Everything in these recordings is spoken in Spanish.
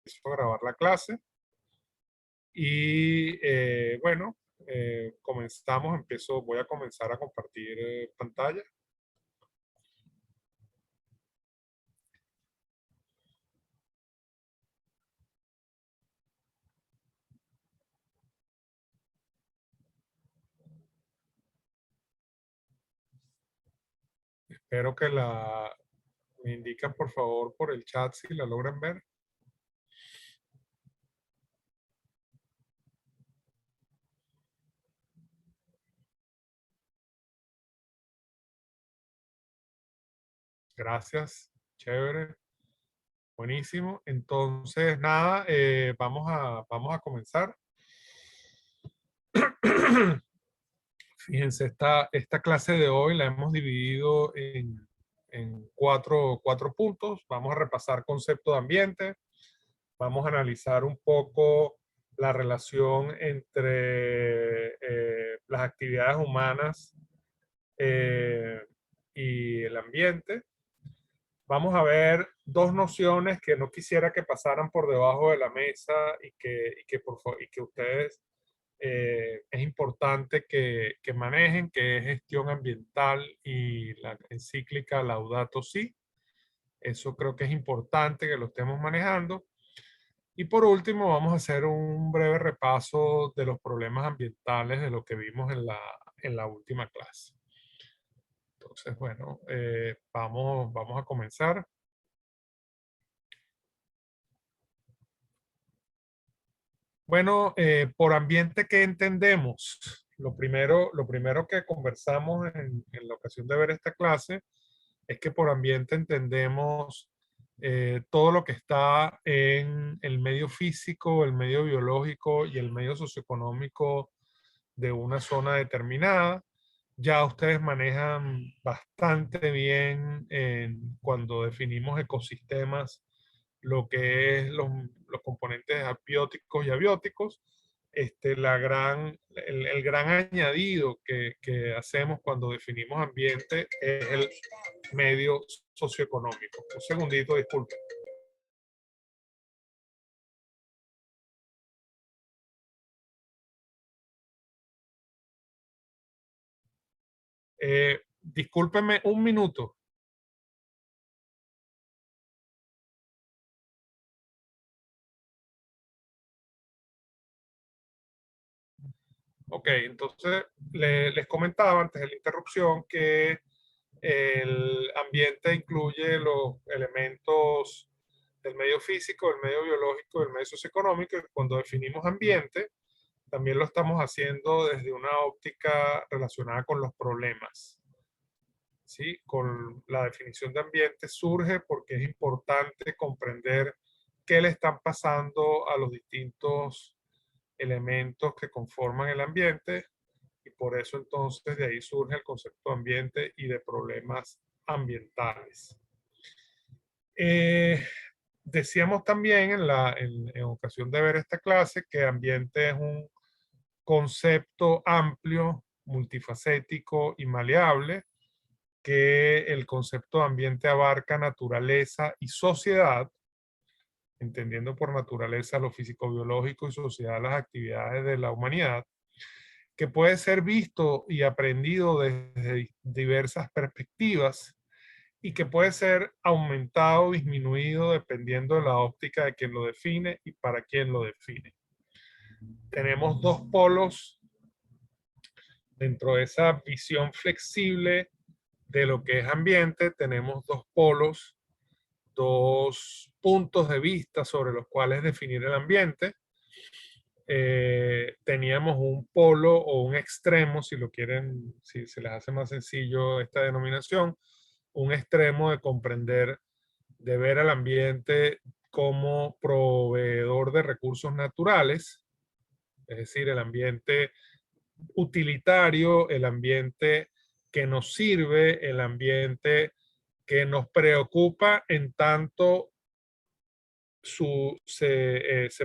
empiezo a grabar la clase. Y bueno, comenzamos, voy a comenzar a compartir pantalla. Espero que me indican por favor por el chat si la logran ver. Gracias, chévere, buenísimo. Entonces, nada, vamos a comenzar. Fíjense, esta clase de hoy la hemos dividido en cuatro puntos. Vamos a repasar concepto de ambiente, vamos a analizar un poco la relación entre las actividades humanas y el ambiente. Vamos a ver dos nociones que no quisiera que pasaran por debajo de la mesa y que ustedes es importante que manejen, que es gestión ambiental y la encíclica Laudato Si. Eso creo que es importante que lo estemos manejando. Y por último, vamos a hacer un breve repaso de los problemas ambientales de lo que vimos en la última clase. Entonces, bueno, vamos a comenzar. Bueno, por ambiente, ¿qué entendemos? Lo primero que conversamos en la ocasión de ver esta clase es que por ambiente entendemos todo lo que está en el medio físico, el medio biológico y el medio socioeconómico de una zona determinada. Ya ustedes manejan bastante bien cuando definimos ecosistemas lo que es los componentes abióticos y abióticos. El gran añadido que hacemos cuando definimos ambiente es el medio socioeconómico. Un segundito, disculpen. Discúlpenme un minuto. Ok, entonces les comentaba antes de la interrupción que el ambiente incluye los elementos del medio físico, del medio biológico, del medio socioeconómico, y cuando definimos ambiente, también lo estamos haciendo desde una óptica relacionada con los problemas. ¿Sí? Con la definición de ambiente surge porque es importante comprender qué le están pasando a los distintos elementos que conforman el ambiente, y por eso entonces de ahí surge el concepto de ambiente y de problemas ambientales. Decíamos también en ocasión de ver esta clase que ambiente es un concepto amplio, multifacético y maleable, que el concepto de ambiente abarca naturaleza y sociedad, entendiendo por naturaleza lo físico-biológico y sociedad las actividades de la humanidad, que puede ser visto y aprendido desde diversas perspectivas y que puede ser aumentado o disminuido dependiendo de la óptica de quien lo define y para quién lo define. Tenemos dos polos dentro de esa visión flexible de lo que es ambiente, tenemos dos polos, dos puntos de vista sobre los cuales definir el ambiente. Teníamos un polo o un extremo, si lo quieren, si se les hace más sencillo esta denominación, un extremo de comprender, de ver al ambiente como proveedor de recursos naturales, es decir, el ambiente utilitario, el ambiente que nos sirve, el ambiente que nos preocupa en tanto se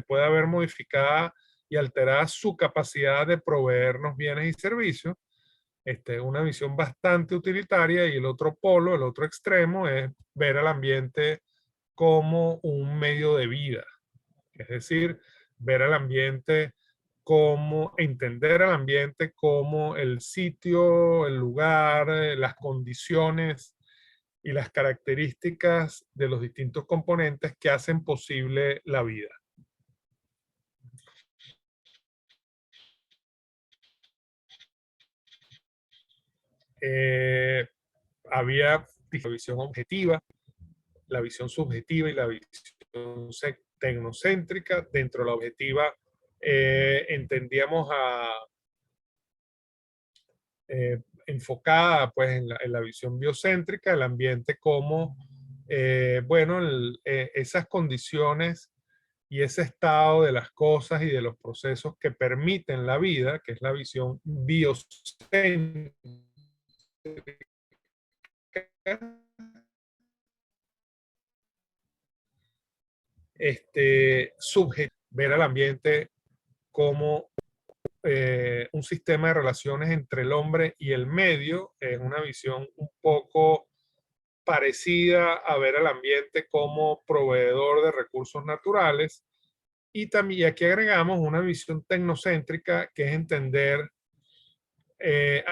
pueda ver modificada y alterada su capacidad de proveernos bienes y servicios. Es una visión bastante utilitaria, y el otro polo, el otro extremo, es ver al ambiente como un medio de vida. Es decir, ver al ambiente como, entender al ambiente como el sitio, el lugar, las condiciones y las características de los distintos componentes que hacen posible la vida. Eh, Había la visión objetiva, la visión subjetiva y la visión tecnocéntrica. Dentro de la objetiva entendíamos enfocada pues, en la visión biocéntrica, el ambiente como, bueno, esas condiciones y ese estado de las cosas y de los procesos que permiten la vida, que es la visión biocéntrica, ver al ambiente como un sistema de relaciones entre el hombre y el medio, es una visión un poco parecida a ver al ambiente como proveedor de recursos naturales. Y también aquí agregamos una visión tecnocéntrica, que es entender eh,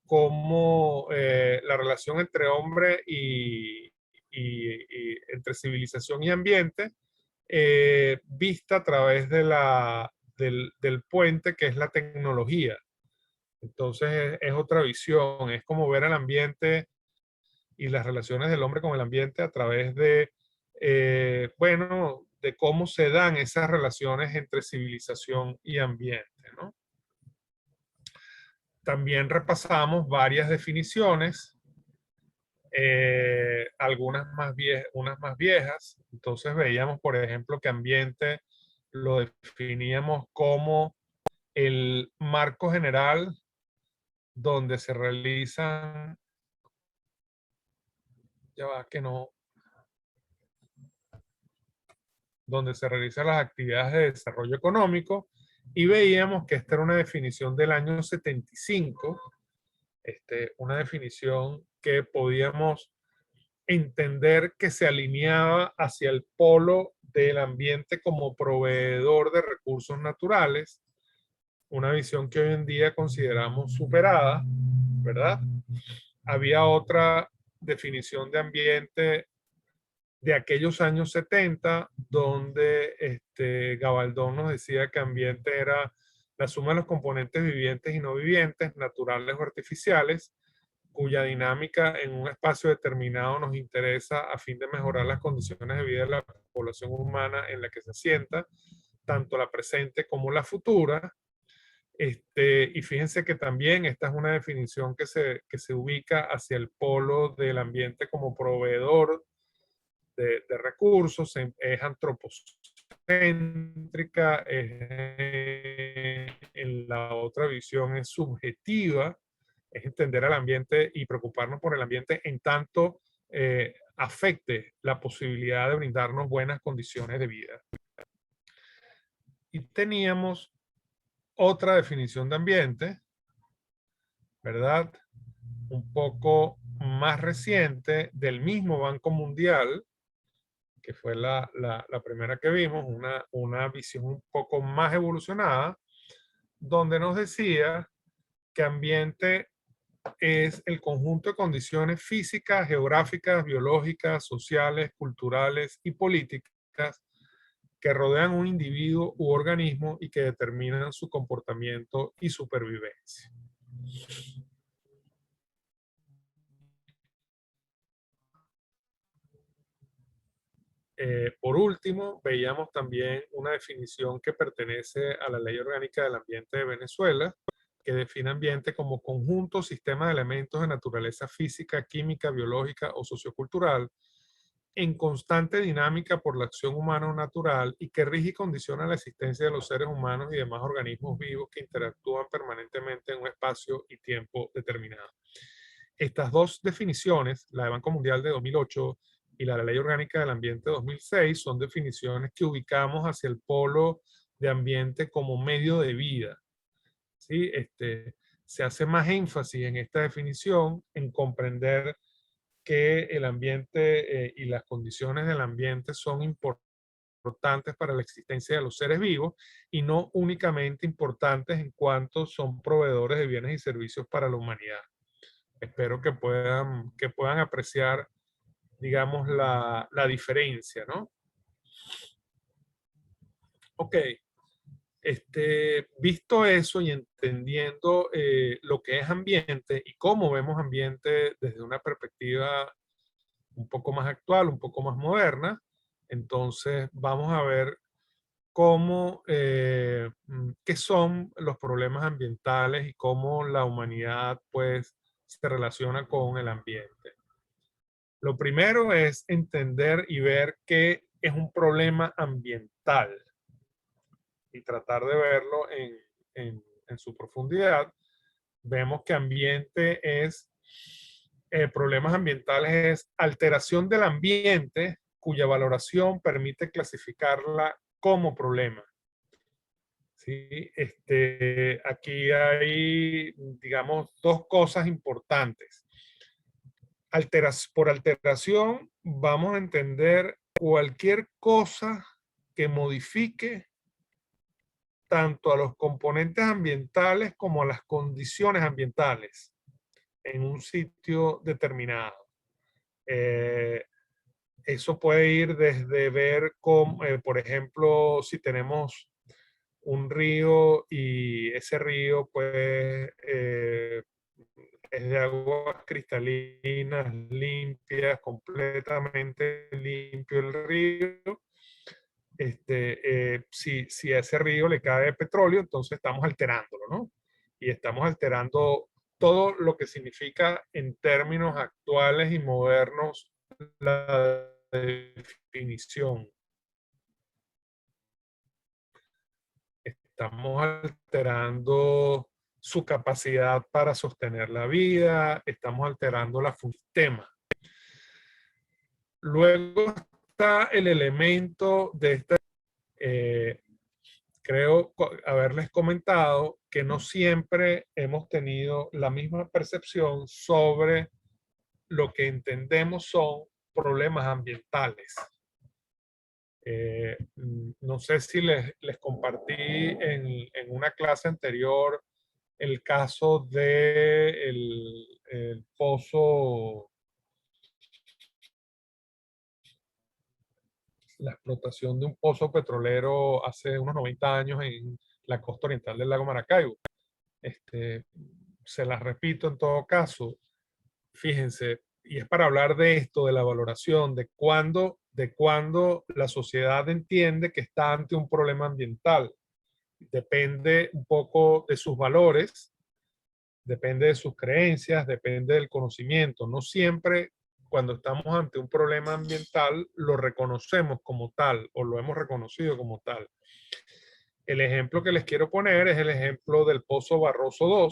cómo la relación entre hombre y entre civilización y ambiente, vista a través del puente que es la tecnología. Entonces es otra visión, es como ver el ambiente y las relaciones del hombre con el ambiente a través de, bueno, de cómo se dan esas relaciones entre civilización y ambiente, ¿no? También repasamos varias definiciones, algunas unas más viejas. Entonces veíamos, por ejemplo, que ambiente lo definíamos como el marco general donde se realizan, ya va que no, donde se realizan las actividades de desarrollo económico, y veíamos que esta era una definición del año 75, una definición que podíamos entender que se alineaba hacia el polo del ambiente como proveedor de recursos naturales, una visión que hoy en día consideramos superada, ¿verdad? Había otra definición de ambiente de aquellos años 70, donde Gabaldón nos decía que ambiente era la suma de los componentes vivientes y no vivientes, naturales o artificiales, cuya dinámica en un espacio determinado nos interesa a fin de mejorar las condiciones de vida de la población humana en la que se asienta, tanto la presente como la futura. Y fíjense que también esta es una definición que se ubica hacia el polo del ambiente como proveedor de recursos, es antropocéntrica, en la otra visión es subjetiva, es entender al ambiente y preocuparnos por el ambiente en tanto afecte la posibilidad de brindarnos buenas condiciones de vida. Y teníamos otra definición de ambiente, ¿verdad? Un poco más reciente del mismo Banco Mundial, que fue la primera que vimos, una visión un poco más evolucionada, donde nos decía que ambiente es el conjunto de condiciones físicas, geográficas, biológicas, sociales, culturales y políticas que rodean un individuo u organismo y que determinan su comportamiento y supervivencia. Por último, veíamos también una definición que pertenece a la Ley Orgánica del Ambiente de Venezuela, que define ambiente como conjunto o sistema de elementos de naturaleza física, química, biológica o sociocultural en constante dinámica por la acción humana o natural y que rige y condiciona la existencia de los seres humanos y demás organismos vivos que interactúan permanentemente en un espacio y tiempo determinado. Estas dos definiciones, la de Banco Mundial de 2008 y la de la Ley Orgánica del Ambiente de 2006, son definiciones que ubicamos hacia el polo de ambiente como medio de vida. ¿Sí? Se hace más énfasis en esta definición en comprender que el ambiente y las condiciones del ambiente son importantes importantes para la existencia de los seres vivos y no únicamente importantes en cuanto son proveedores de bienes y servicios para la humanidad. Espero que puedan apreciar, digamos, la diferencia, ¿no? Ok, visto eso y entendiendo lo que es ambiente y cómo vemos ambiente desde una perspectiva un poco más actual, un poco más moderna, entonces vamos a ver qué son los problemas ambientales y cómo la humanidad pues se relaciona con el ambiente. Lo primero es entender y ver qué es un problema ambiental y tratar de verlo en su profundidad. Vemos que problemas ambientales es alteración del ambiente cuya valoración permite clasificarla como problema. ¿Sí? Aquí hay, digamos, dos cosas importantes. Por alteración vamos a entender cualquier cosa que modifique tanto a los componentes ambientales como a las condiciones ambientales en un sitio determinado. Eso puede ir desde ver cómo, por ejemplo, si tenemos un río y ese río pues es de aguas cristalinas, limpias, completamente limpio el río. Si a ese río le cae petróleo, entonces estamos alterándolo, ¿no? Y estamos alterando todo lo que significa en términos actuales y modernos la definición. Estamos alterando su capacidad para sostener la vida, estamos alterando la función del sistema. Luego está el elemento de esta, creo haberles comentado que no siempre hemos tenido la misma percepción sobre lo que entendemos son problemas ambientales. No sé si les compartí en una clase anterior el caso de el pozo, la explotación de un pozo petrolero hace unos 90 años en la costa oriental del lago Maracaibo. Este, Se las repito en todo caso, fíjense, y es para hablar de esto, de la valoración, de cuándo la sociedad entiende que está ante un problema ambiental. Depende un poco de sus valores, depende de sus creencias, depende del conocimiento. No siempre cuando estamos ante un problema ambiental lo reconocemos como tal o lo hemos reconocido como tal. El ejemplo que les quiero poner es el ejemplo del Pozo Barroso II.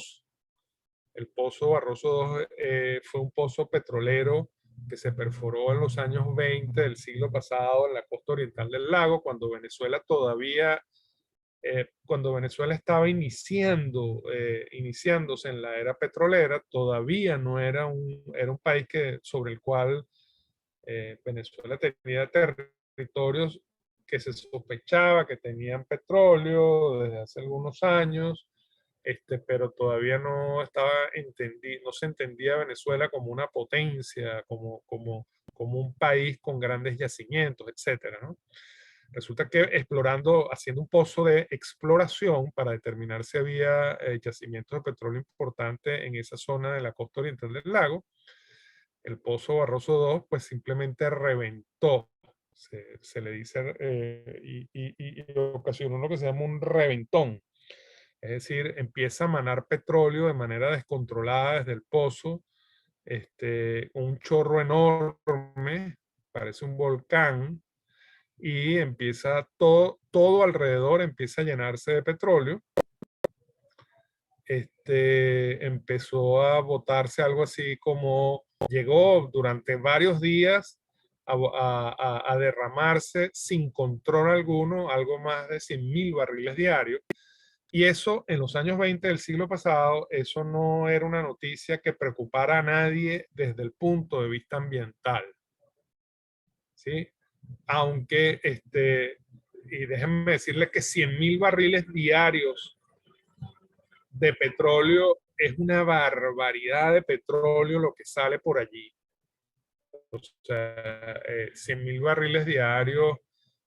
El Pozo Barroso II fue un pozo petrolero que se perforó en los años 20 del siglo pasado en la costa oriental del lago, cuando Venezuela estaba iniciándose en la era petrolera, todavía no era era un país sobre el cual Venezuela tenía territorios que se sospechaba que tenían petróleo desde hace algunos años, pero todavía no se entendía Venezuela como una potencia, como un país con grandes yacimientos, etcétera, ¿no? Resulta que haciendo un pozo de exploración para determinar si había yacimientos de petróleo importantes en esa zona de la costa oriental del lago, el pozo Barroso II pues simplemente reventó. Se le dice y ocasionó lo que se llama un reventón. Es decir, empieza a manar petróleo de manera descontrolada desde el pozo, un chorro enorme, parece un volcán, y empieza todo alrededor empieza a llenarse de petróleo. Empezó a botarse algo así como, llegó durante varios días a derramarse sin control alguno, algo más de 100.000 barriles diarios. Y eso en los años 20 del siglo pasado, eso no era una noticia que preocupara a nadie desde el punto de vista ambiental. ¿Sí? aunque, y déjenme decirles que 100.000 barriles diarios de petróleo es una barbaridad de petróleo lo que sale por allí. O sea, 100.000 barriles diarios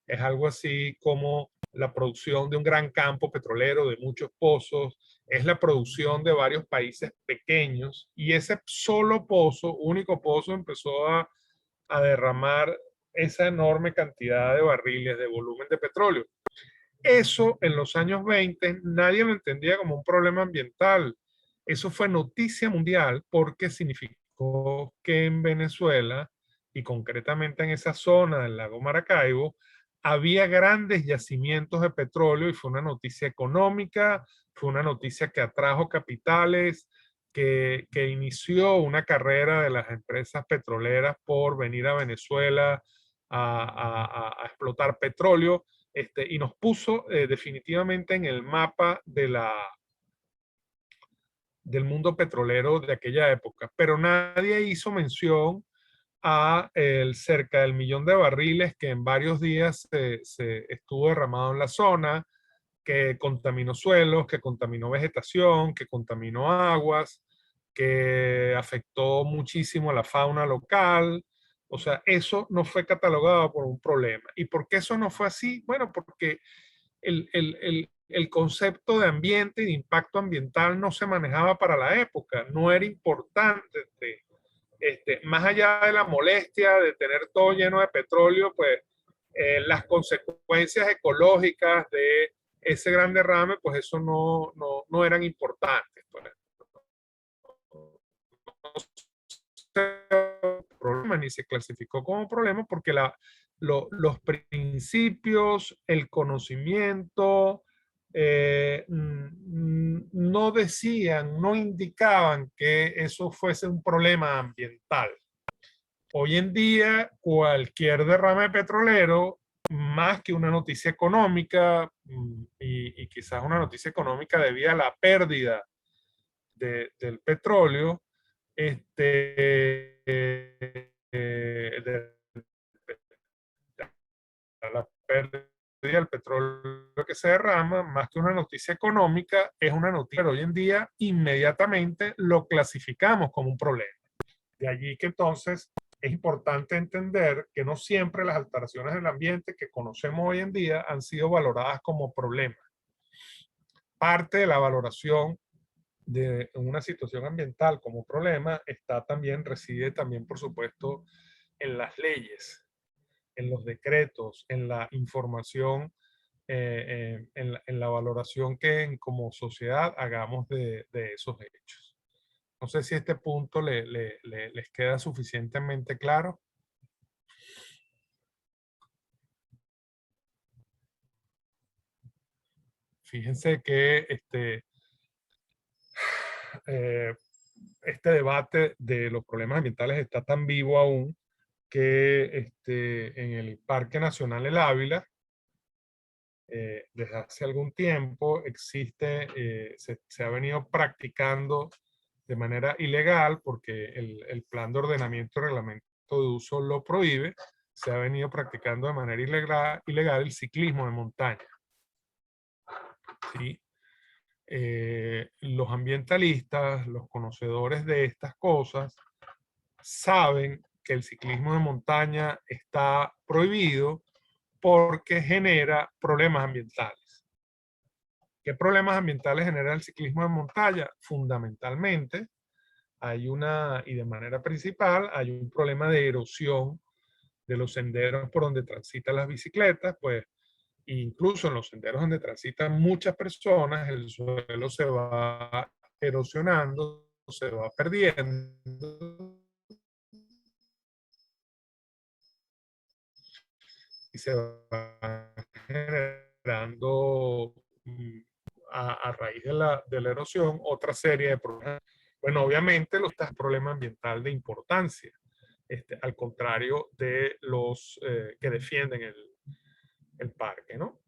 es algo así como la producción de un gran campo petrolero, de muchos pozos, es la producción de varios países pequeños, y ese solo pozo, único pozo, empezó a derramar esa enorme cantidad de barriles, de volumen de petróleo. Eso en los años 20 nadie lo entendía como un problema ambiental. Eso fue noticia mundial porque significó que en Venezuela, y concretamente en esa zona del lago Maracaibo, había grandes yacimientos de petróleo, y fue una noticia económica, fue una noticia que atrajo capitales, que inició una carrera de las empresas petroleras por venir a Venezuela a explotar petróleo, y nos puso definitivamente en el mapa del mundo petrolero de aquella época. Pero nadie hizo mención a el cerca del 1.000.000 de barriles que en varios días se estuvo derramado en la zona, que contaminó suelos, que contaminó vegetación, que contaminó aguas, que afectó muchísimo a la fauna local. O sea, eso no fue catalogado por un problema. ¿Y por qué eso no fue así? Bueno, porque el concepto de ambiente y de impacto ambiental no se manejaba para la época, no era importante. Más allá de la molestia de tener todo lleno de petróleo, pues las consecuencias ecológicas de ese gran derrame, pues eso no eran importantes. Pues. No problema, ni se clasificó como problema porque los principios, el conocimiento, no decían, no indicaban que eso fuese un problema ambiental. Hoy en día, cualquier derrame petrolero, más que una noticia económica, y quizás una noticia económica debida a la pérdida del petróleo, de la pérdida del petróleo que se derrama, más que una noticia económica, es una noticia. Pero hoy en día, inmediatamente lo clasificamos como un problema. De allí que entonces es importante entender que no siempre las alteraciones del ambiente que conocemos hoy en día han sido valoradas como problemas. Parte de la valoración de una situación ambiental como problema reside también, por supuesto, en las leyes, en los decretos, en la información, en la valoración que como sociedad hagamos de esos hechos. No sé si este punto les queda suficientemente claro. Fíjense que eh, este debate de los problemas ambientales está tan vivo aún que en el Parque Nacional El Ávila, desde hace algún tiempo se ha venido practicando de manera ilegal, porque el plan de ordenamiento y reglamento de uso lo prohíbe. Se ha venido practicando de manera ilegal el ciclismo de montaña. ¿Sí? Los ambientalistas, los conocedores de estas cosas, saben que el ciclismo de montaña está prohibido porque genera problemas ambientales. ¿Qué problemas ambientales genera el ciclismo de montaña? Fundamentalmente, y de manera principal, hay un problema de erosión de los senderos por donde transitan las bicicletas, pues incluso en los senderos donde transitan muchas personas, el suelo se va erosionando, se va perdiendo y se va generando, a raíz de la erosión, otra serie de problemas. Bueno, obviamente este es un problema ambiental de importancia, al contrario de los que defienden el parque, ¿no?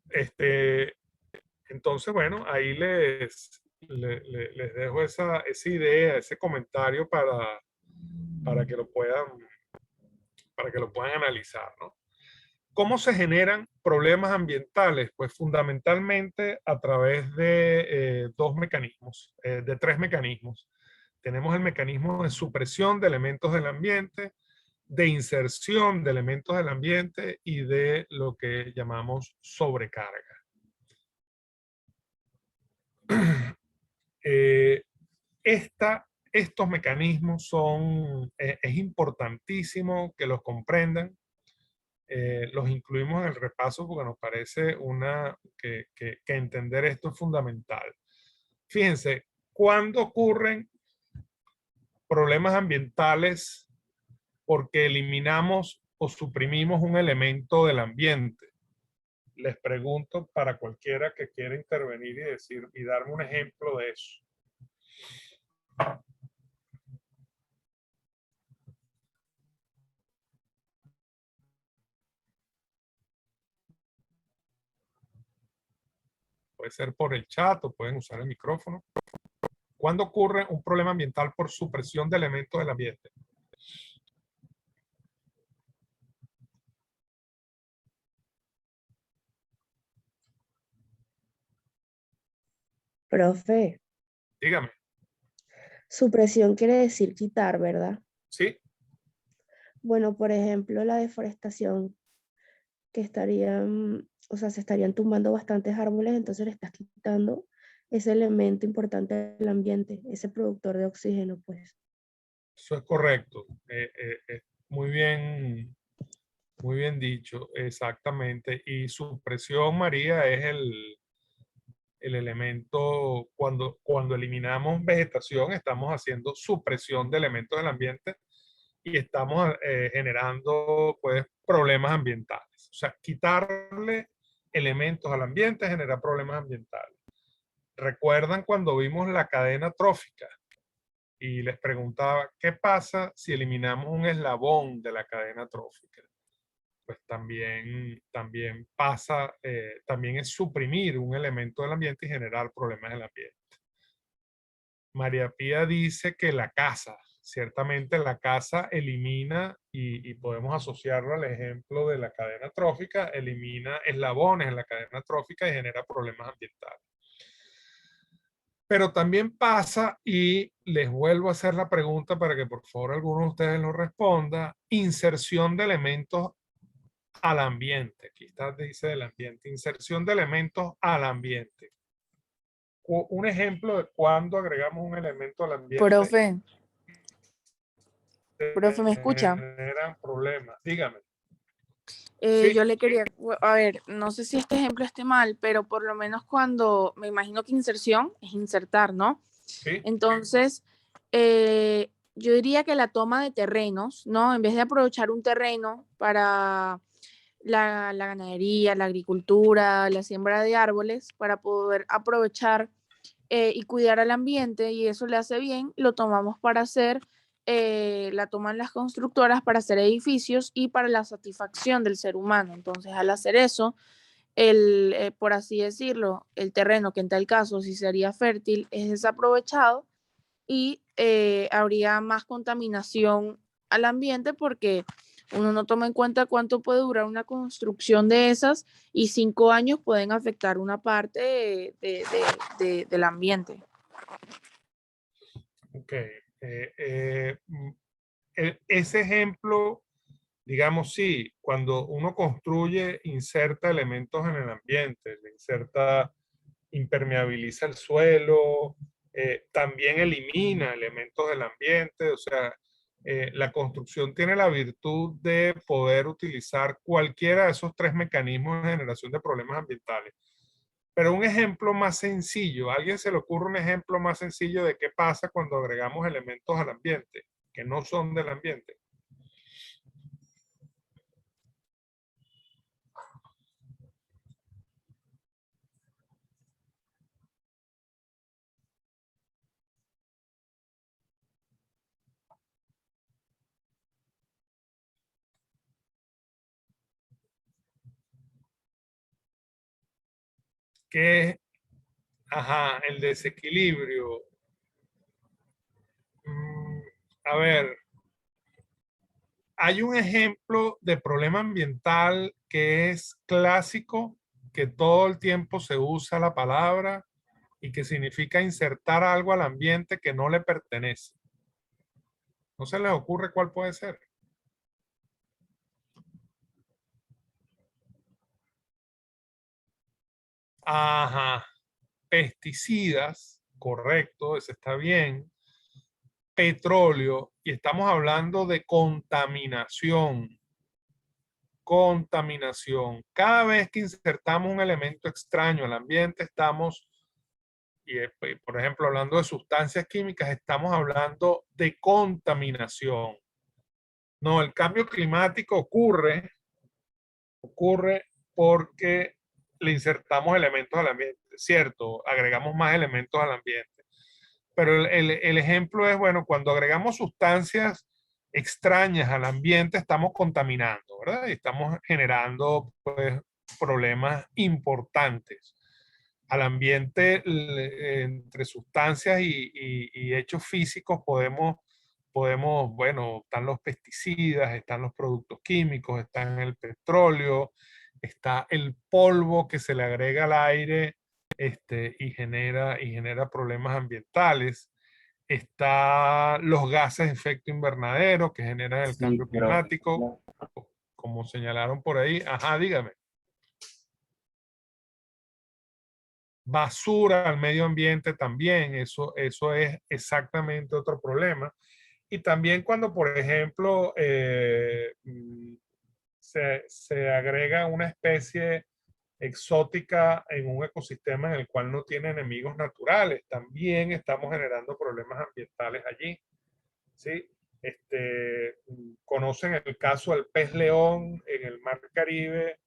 Entonces, bueno, ahí les dejo esa idea, ese comentario para que lo puedan, para que lo puedan analizar, ¿no? ¿Cómo se generan problemas ambientales? Pues fundamentalmente a través de dos mecanismos, de tres mecanismos. Tenemos el mecanismo de supresión de elementos del ambiente, de inserción de elementos del ambiente y de lo que llamamos sobrecarga. Eh, estos mecanismos es importantísimo que los comprendan. Los incluimos en el repaso porque nos parece que entender esto es fundamental. Fíjense, ¿cuándo ocurren problemas ambientales porque eliminamos o suprimimos un elemento del ambiente? Les pregunto para cualquiera que quiera intervenir y decir y darme un ejemplo de eso. Puede ser por el chat o pueden usar el micrófono. ¿Cuándo ocurre un problema ambiental por supresión de elementos del ambiente? Profe, Dígame. supresión quiere decir quitar, ¿verdad? ¿Sí? Bueno, por ejemplo, la deforestación, que estarían, o sea, se estarían tumbando bastantes árboles, entonces le estás quitando ese elemento importante del ambiente, ese productor de oxígeno, pues. Eso es correcto. Muy muy bien dicho, exactamente. Y supresión, María, es el elemento, cuando eliminamos vegetación, estamos haciendo supresión de elementos del ambiente y estamos generando pues, problemas ambientales. O sea, quitarle elementos al ambiente genera problemas ambientales. ¿Recuerdan cuando vimos la cadena trófica? Y les preguntaba, ¿qué pasa si eliminamos un eslabón de la cadena trófica? Pues también pasa, también es suprimir un elemento del ambiente y generar problemas en el ambiente. María Pía dice que la casa, ciertamente la casa elimina, y podemos asociarlo al ejemplo de la cadena trófica, elimina eslabones en la cadena trófica y genera problemas ambientales. Pero también pasa, y les vuelvo a hacer la pregunta para que por favor alguno de ustedes lo responda, inserción de elementos al ambiente. Aquí está, dice del ambiente, inserción de elementos al ambiente. Un ejemplo de cuando agregamos un elemento al ambiente Profe, profe, ¿me escucha? generan problemas. Dígame. Sí, Yo le quería, a ver, no sé si este ejemplo esté mal, pero por lo menos cuando, me imagino que inserción es insertar, ¿no? sí, Entonces, yo diría que la toma de terrenos, ¿no? En vez de aprovechar un terreno para la ganadería, la agricultura, la siembra de árboles, para poder aprovechar y cuidar al ambiente, y eso le hace bien, lo tomamos para hacer, la toman las constructoras para hacer edificios y para la satisfacción del ser humano. Entonces, al hacer eso, por así decirlo, el terreno, que en tal caso sí sería fértil, es desaprovechado y habría más contaminación al ambiente porque uno no toma en cuenta cuánto puede durar una construcción de esas, y 5 años pueden afectar una parte del ambiente. ok. Ese ejemplo, digamos, sí, cuando uno construye, inserta elementos en el ambiente, le inserta, impermeabiliza el suelo, también elimina elementos del ambiente, o sea, la construcción tiene la virtud de poder utilizar cualquiera de esos tres mecanismos de generación de problemas ambientales. Pero un ejemplo más sencillo, ¿a alguien se le ocurre un ejemplo más sencillo de qué pasa cuando agregamos elementos al ambiente que no son del ambiente? ¿Qué es? Ajá, el desequilibrio. Mm, a ver, hay un ejemplo de problema ambiental que es clásico, que todo el tiempo se usa la palabra y que significa insertar algo al ambiente que no le pertenece. ¿No se les ocurre cuál puede ser? Ajá. Pesticidas, correcto, ese está bien. Petróleo, y estamos hablando de contaminación. Contaminación. Cada vez que insertamos un elemento extraño al ambiente, estamos, por ejemplo, hablando de sustancias químicas, estamos hablando de contaminación. No, el cambio climático ocurre porque le insertamos elementos al ambiente, ¿cierto? Agregamos más elementos al ambiente. Pero el ejemplo es, bueno, cuando agregamos sustancias extrañas al ambiente, estamos contaminando, ¿verdad? Y estamos generando, pues, problemas importantes al ambiente. Entre sustancias y hechos físicos bueno, están los pesticidas, están los productos químicos, están el petróleo, está el polvo que se le agrega al aire y genera problemas ambientales. Está los gases de efecto invernadero que generan el Sí, cambio pero climático, como señalaron por ahí. Ajá, dígame. Basura al medio ambiente también, eso es exactamente otro problema. Y también cuando, por ejemplo, se agrega una especie exótica en un ecosistema en el cual no tiene enemigos naturales, también estamos generando problemas ambientales allí, ¿sí? Conocen el caso del pez león en el Mar Caribe,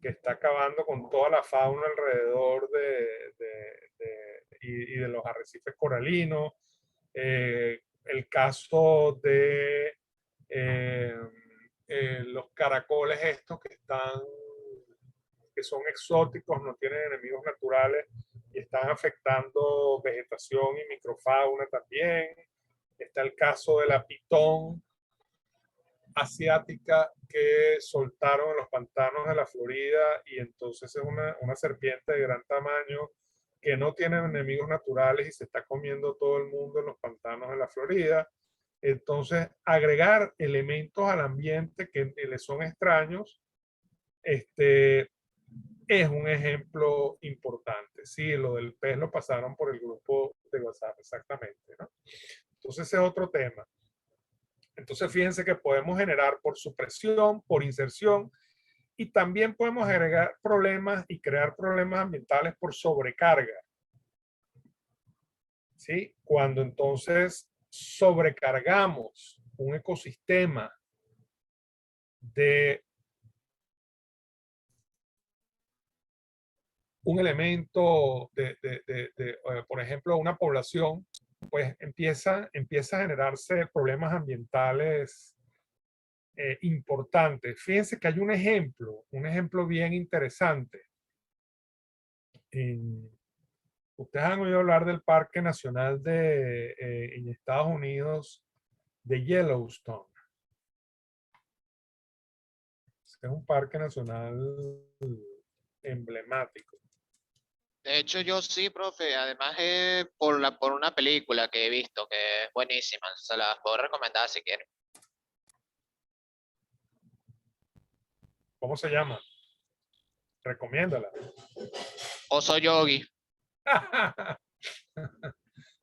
que está acabando con toda la fauna alrededor y de los arrecifes coralinos. El caso de los caracoles estos que son exóticos, no tienen enemigos naturales y están afectando vegetación y microfauna también. Está el caso de la pitón asiática que soltaron en los pantanos de la Florida, y entonces es una serpiente de gran tamaño que no tiene enemigos naturales y se está comiendo todo el mundo en los pantanos de la Florida. Entonces, agregar elementos al ambiente que le son extraños, es un ejemplo importante. Sí, lo del pez lo pasaron por el grupo de WhatsApp, exactamente, ¿no? Entonces, ese es otro tema. Entonces, fíjense que podemos generar por supresión, por inserción, y también podemos agregar problemas y crear problemas ambientales por sobrecarga. ¿Sí? Cuando entonces sobrecargamos un ecosistema de un elemento, por ejemplo, una población, pues empieza a generarse problemas ambientales importantes. Fíjense que hay un ejemplo bien interesante. Ustedes han oído hablar del Parque Nacional en Estados Unidos de Yellowstone. Es un parque nacional emblemático. de hecho yo sí, profe. Además es por una película que he visto que es buenísima. Se las puedo recomendar si quieren. ¿Cómo se llama? Recomiéndala. Oso Yogi.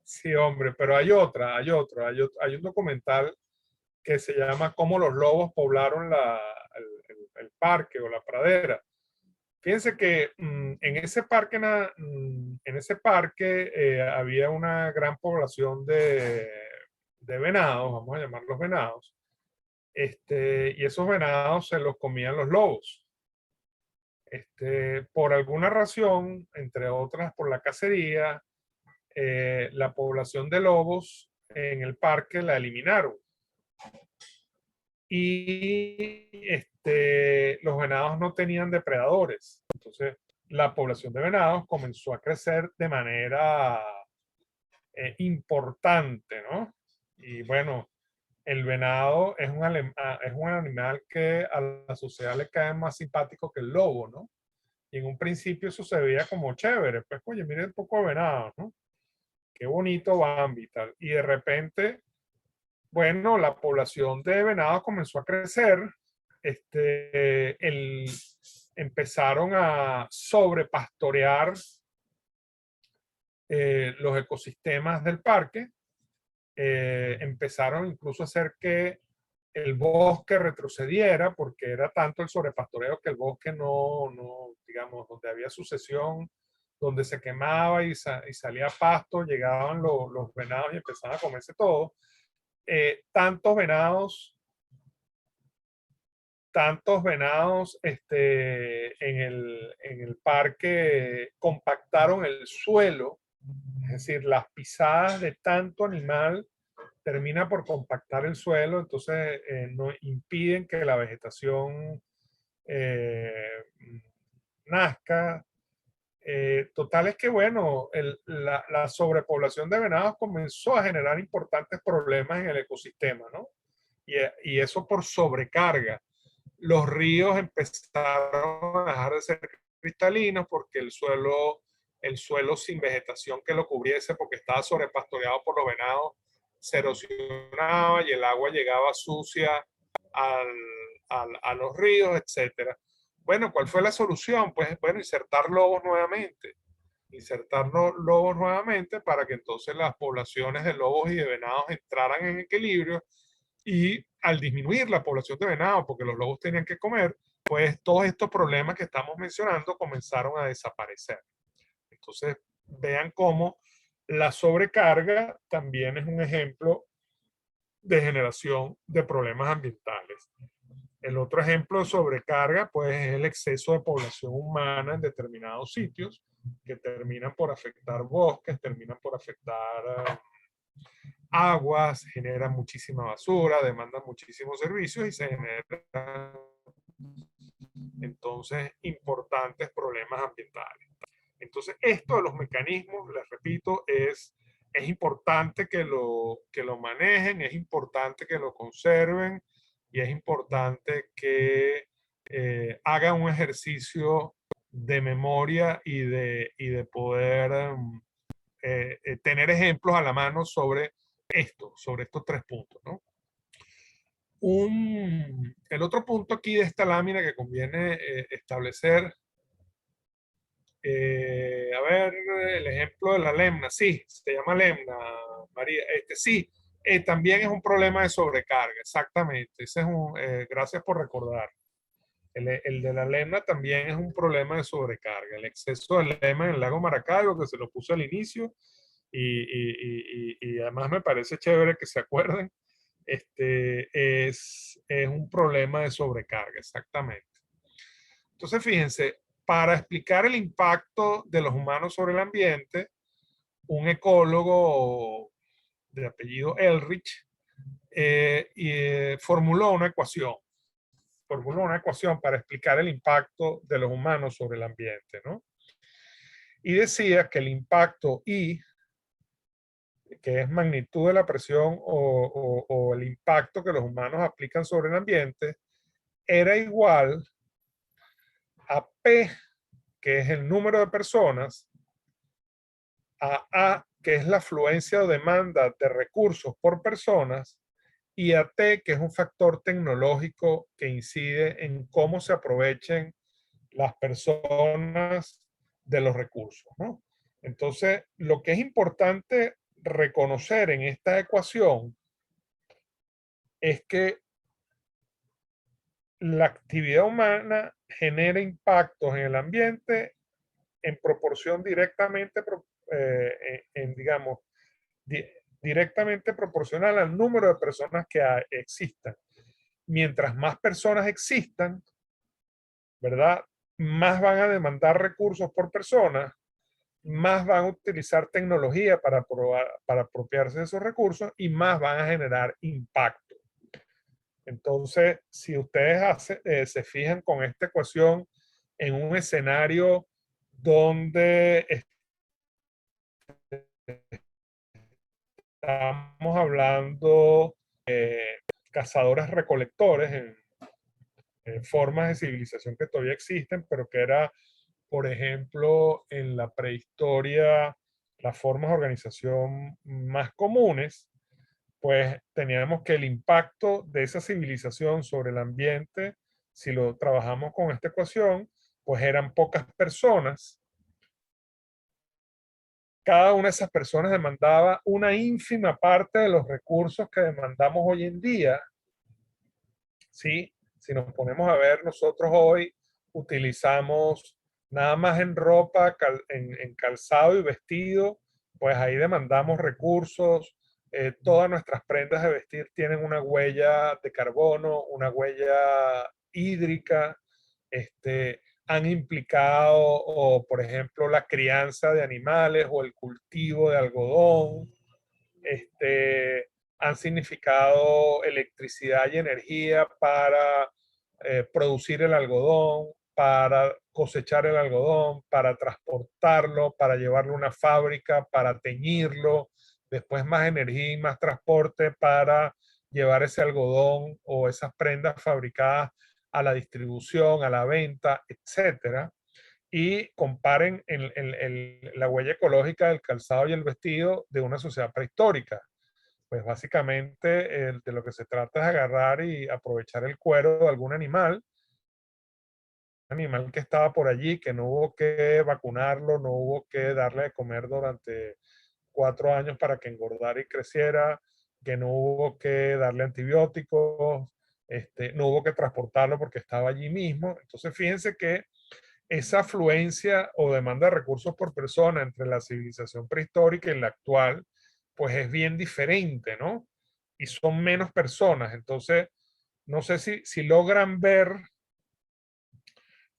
Sí, hombre, pero hay un documental que se llama Cómo los lobos poblaron el parque o la pradera. Fíjense que en ese parque había una gran población de venados, vamos a llamarlos venados, y esos venados se los comían los lobos. Por alguna razón, entre otras por la cacería, la población de lobos en el parque la eliminaron. Y los venados no tenían depredadores. Entonces, la población de venados comenzó a crecer de manera importante, ¿no? Y bueno, el venado es es un animal que a la sociedad le cae más simpático que el lobo, ¿no? Y en un principio eso se veía como chévere, pues oye, mire un poco de venado, ¿no? Qué bonito Bambi y tal. Y de repente, bueno, la población de venados comenzó a crecer, empezaron a sobrepastorear los ecosistemas del parque, empezaron incluso a hacer que el bosque retrocediera porque era tanto el sobrepastoreo que el bosque digamos, donde había sucesión, donde se quemaba y salía pasto, llegaban los venados y empezaban a comerse todo. Tantos venados en el parque compactaron el suelo, es decir, las pisadas de tanto animal termina por compactar el suelo, entonces no impiden que la vegetación nazca. Total es que, bueno, la sobrepoblación de venados comenzó a generar importantes problemas en el ecosistema, ¿no? Y eso por sobrecarga. Los ríos empezaron a dejar de ser cristalinos porque el suelo sin vegetación que lo cubriese, porque estaba sobrepastoreado por los venados, se erosionaba y el agua llegaba sucia a los ríos, etcétera. Bueno, ¿cuál fue la solución? Pues bueno, insertar lobos nuevamente. Insertar lobos nuevamente para que entonces las poblaciones de lobos y de venados entraran en equilibrio, y al disminuir la población de venados, porque los lobos tenían que comer, pues todos estos problemas que estamos mencionando comenzaron a desaparecer. Entonces, vean cómo la sobrecarga también es un ejemplo de generación de problemas ambientales. El otro ejemplo de sobrecarga, pues, es el exceso de población humana en determinados sitios que terminan por afectar bosques, terminan por afectar aguas, generan muchísima basura, demandan muchísimos servicios y se generan entonces importantes problemas ambientales. Entonces, esto de los mecanismos, les repito, es importante que lo manejen, es importante que lo conserven y es importante que hagan un ejercicio de memoria y de poder tener ejemplos a la mano sobre sobre estos 3 puntos, ¿no? El otro punto aquí de esta lámina que conviene establecer, a ver, el ejemplo de la lemna, sí, se llama lemna, María, sí, también es un problema de sobrecarga, exactamente, ese es gracias por recordar. El de la lemna también es un problema de sobrecarga, el exceso de lema en el lago Maracaibo, que se lo puse al inicio, y además me parece chévere que se acuerden, es un problema de sobrecarga, exactamente. Entonces, fíjense, para explicar el impacto de los humanos sobre el ambiente, un ecólogo de apellido Ehrlich formuló una ecuación. Formuló una ecuación para explicar el impacto de los humanos sobre el ambiente, ¿no? Y decía que el impacto I, que es magnitud de la presión o el impacto que los humanos aplican sobre el ambiente, era igual a P, que es el número de personas, a, que es la afluencia o demanda de recursos por personas, y a T, que es un factor tecnológico que incide en cómo se aprovechen las personas de los recursos, ¿no? Entonces, lo que es importante reconocer en esta ecuación es que la actividad humana genera impactos en el ambiente en proporción directamente, digamos, directamente proporcional al número de personas que existan. Mientras más personas existan, ¿verdad? Más van a demandar recursos por persona, más van a utilizar tecnología para apropiarse de esos recursos y más van a generar impacto. Entonces, si ustedes se fijan con esta ecuación en un escenario donde estamos hablando cazadores recolectores en formas de civilización que todavía existen, pero que era, por ejemplo, en la prehistoria, las formas de organización más comunes, pues teníamos que el impacto de esa civilización sobre el ambiente, si lo trabajamos con esta ecuación, pues eran pocas personas. Cada una de esas personas demandaba una ínfima parte de los recursos que demandamos hoy en día. ¿Sí? Si nos ponemos a ver, nosotros hoy utilizamos nada más en ropa, en calzado y vestido, pues ahí demandamos recursos. Todas nuestras prendas de vestir tienen una huella de carbono, una huella hídrica. Han implicado, o por ejemplo, la crianza de animales o el cultivo de algodón. Han significado electricidad y energía para producir el algodón, para cosechar el algodón, para transportarlo, para llevarlo a una fábrica, para teñirlo, después más energía y más transporte para llevar ese algodón o esas prendas fabricadas a la distribución, a la venta, etcétera. Y comparen la huella ecológica del calzado y el vestido de una sociedad prehistórica. Pues básicamente de lo que se trata es agarrar y aprovechar el cuero de algún animal que estaba por allí, que no hubo que vacunarlo, no hubo que darle de comer durante 4 años para que engordara y creciera, que no hubo que darle antibióticos, no hubo que transportarlo porque estaba allí mismo. Entonces fíjense que esa afluencia o demanda de recursos por persona entre la civilización prehistórica y la actual, pues es bien diferente, ¿no? Y son menos personas. Entonces, no sé si logran ver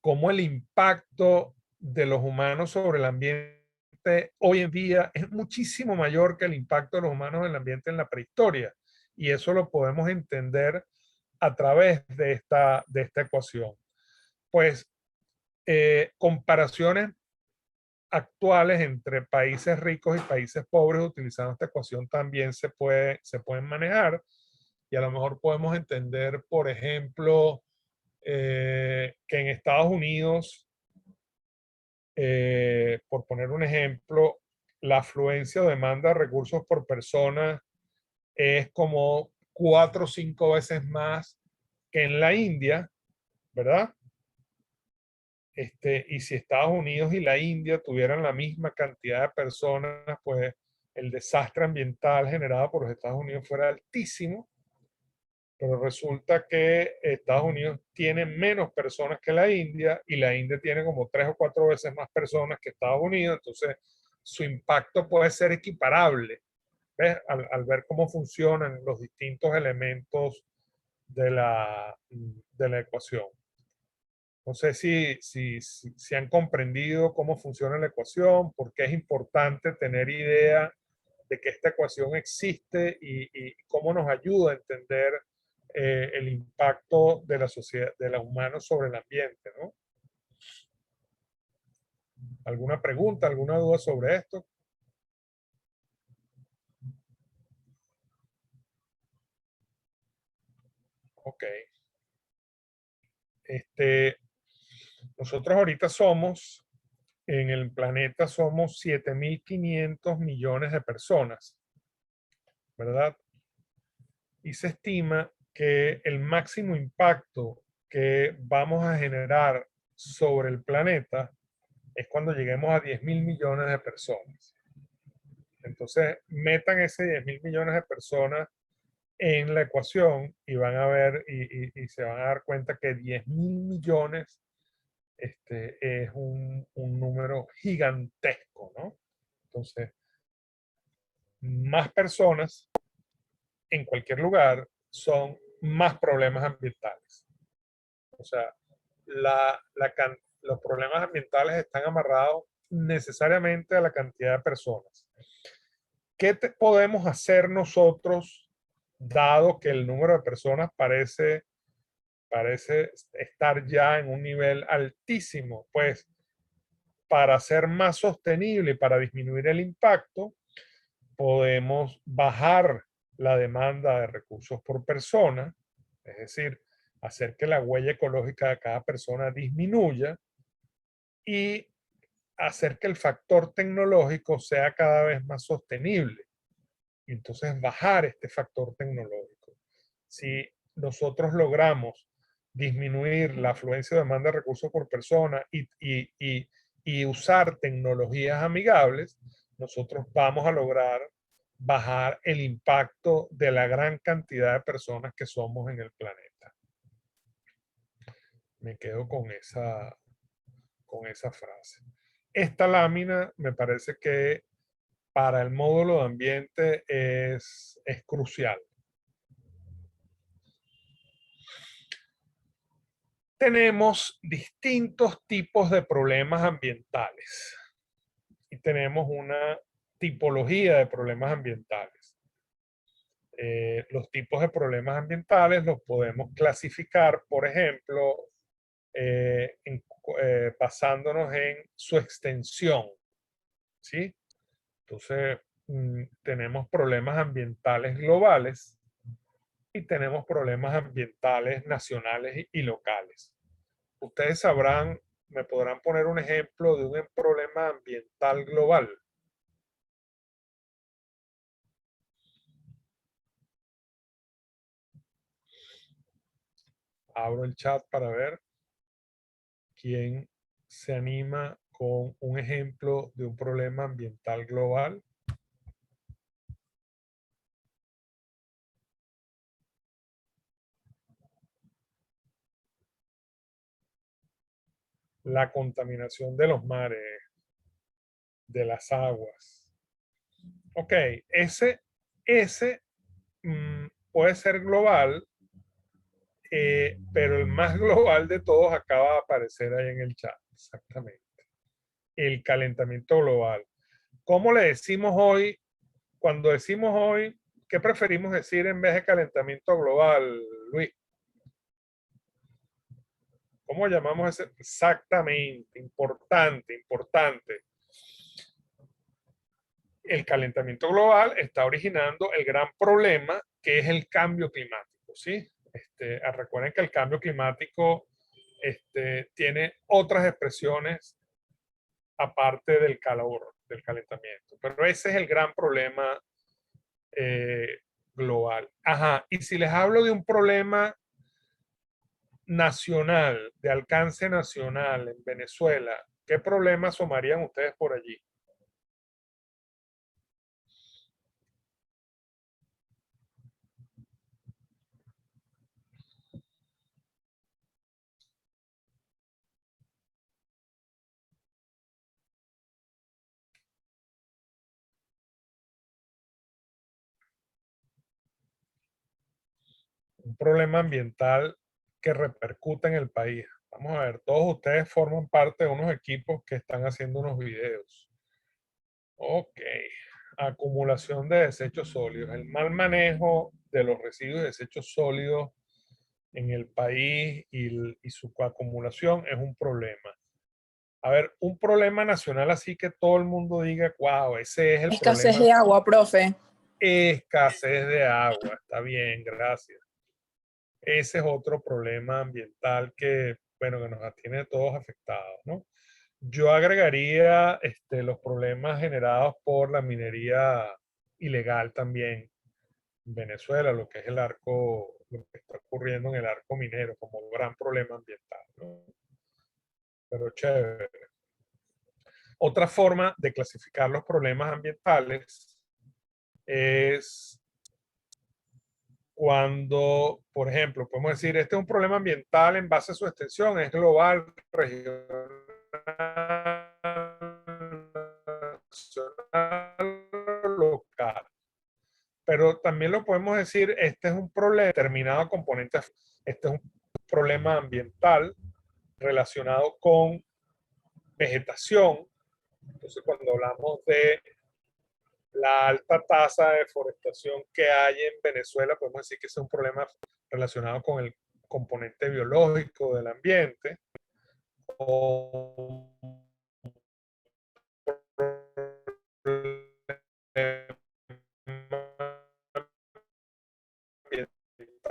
cómo el impacto de los humanos sobre el ambiente hoy en día es muchísimo mayor que el impacto de los humanos en el ambiente en la prehistoria. Y eso lo podemos entender a través de esta ecuación. Pues comparaciones actuales entre países ricos y países pobres utilizando esta ecuación también se pueden manejar, y a lo mejor podemos entender, por ejemplo, que en Estados Unidos, por poner un ejemplo, la afluencia o demanda de recursos por persona es como 4 o 5 veces más que en la India, ¿verdad? Y si Estados Unidos y la India tuvieran la misma cantidad de personas, pues el desastre ambiental generado por los Estados Unidos fuera altísimo, pero resulta que Estados Unidos tiene menos personas que la India y la India tiene como 3 o 4 veces más personas que Estados Unidos, entonces su impacto puede ser equiparable, ¿ves? Al ver cómo funcionan los distintos elementos de la ecuación. No sé si han comprendido cómo funciona la ecuación, por qué es importante tener idea de que esta ecuación existe y cómo nos ayuda a entender el impacto de la sociedad, de los humanos sobre el ambiente, ¿no? ¿Alguna pregunta, alguna duda sobre esto? Ok. Nosotros ahorita en el planeta somos 7.500 millones de personas, ¿verdad? Y se estima que el máximo impacto que vamos a generar sobre el planeta es cuando lleguemos a 10.000 millones de personas. Entonces, metan ese 10.000 millones de personas en la ecuación y van a ver y se van a dar cuenta que 10.000 millones es un número gigantesco, ¿no? Entonces, más personas en cualquier lugar son más problemas ambientales. O sea, los problemas ambientales están amarrados necesariamente a la cantidad de personas. ¿Qué podemos hacer nosotros, dado que el número de personas parece estar ya en un nivel altísimo? Pues para ser más sostenible y para disminuir el impacto, podemos bajar la demanda de recursos por persona, es decir, hacer que la huella ecológica de cada persona disminuya y hacer que el factor tecnológico sea cada vez más sostenible. Y entonces bajar este factor tecnológico. Si nosotros logramos disminuir la afluencia de demanda de recursos por persona y usar tecnologías amigables, nosotros vamos a lograr bajar el impacto de la gran cantidad de personas que somos en el planeta. Me quedo con esa frase. Esta lámina me parece que para el módulo de ambiente es crucial. Tenemos distintos tipos de problemas ambientales y tenemos una tipología de problemas ambientales. Los tipos de problemas ambientales los podemos clasificar, por ejemplo, basándonos en su extensión, ¿sí? Entonces, tenemos problemas ambientales globales y tenemos problemas ambientales nacionales y locales. Ustedes sabrán, me podrán poner un ejemplo de un problema ambiental global. Abro el chat para ver quién se anima con un ejemplo de un problema ambiental global. La contaminación de los mares, de las aguas. Ok, ese puede ser global, pero el más global de todos acaba de aparecer ahí en el chat. Exactamente. El calentamiento global. ¿Cómo le decimos hoy? Cuando decimos hoy, ¿qué preferimos decir en vez de calentamiento global, Luis? ¿Cómo llamamos ese? Exactamente, importante. El calentamiento global está originando el gran problema que es el cambio climático, ¿sí? Recuerden que el cambio climático tiene otras expresiones aparte del calor, del calentamiento. Pero ese es el gran problema global. Ajá, y si les hablo de un problema nacional, de alcance nacional en Venezuela, ¿qué problemas asomarían ustedes por allí? Un problema ambiental que repercuta en el país. Vamos a ver, todos ustedes forman parte de unos equipos que están haciendo unos videos. Ok, acumulación de desechos sólidos. El mal manejo de los residuos de desechos sólidos en el país y su acumulación es un problema. A ver, un problema nacional así que todo el mundo diga, wow, ese es el Escasez problema. de agua, profe. Escasez de agua, está bien, gracias. Ese es otro problema ambiental que, bueno, que nos tiene a todos afectados, ¿no? Yo agregaría los problemas generados por la minería ilegal también en Venezuela, lo que es el arco, lo que está ocurriendo en el arco minero como un gran problema ambiental, ¿no? Pero chévere. Otra forma de clasificar los problemas ambientales es cuando, por ejemplo, podemos decir, este es un problema ambiental en base a su extensión, es global, regional, nacional, local. Pero también lo podemos decir, este es un problema determinado componente, este es un problema ambiental relacionado con vegetación. Entonces, cuando hablamos de la alta tasa de deforestación que hay en Venezuela, podemos decir que es un problema relacionado con el componente biológico del ambiente, o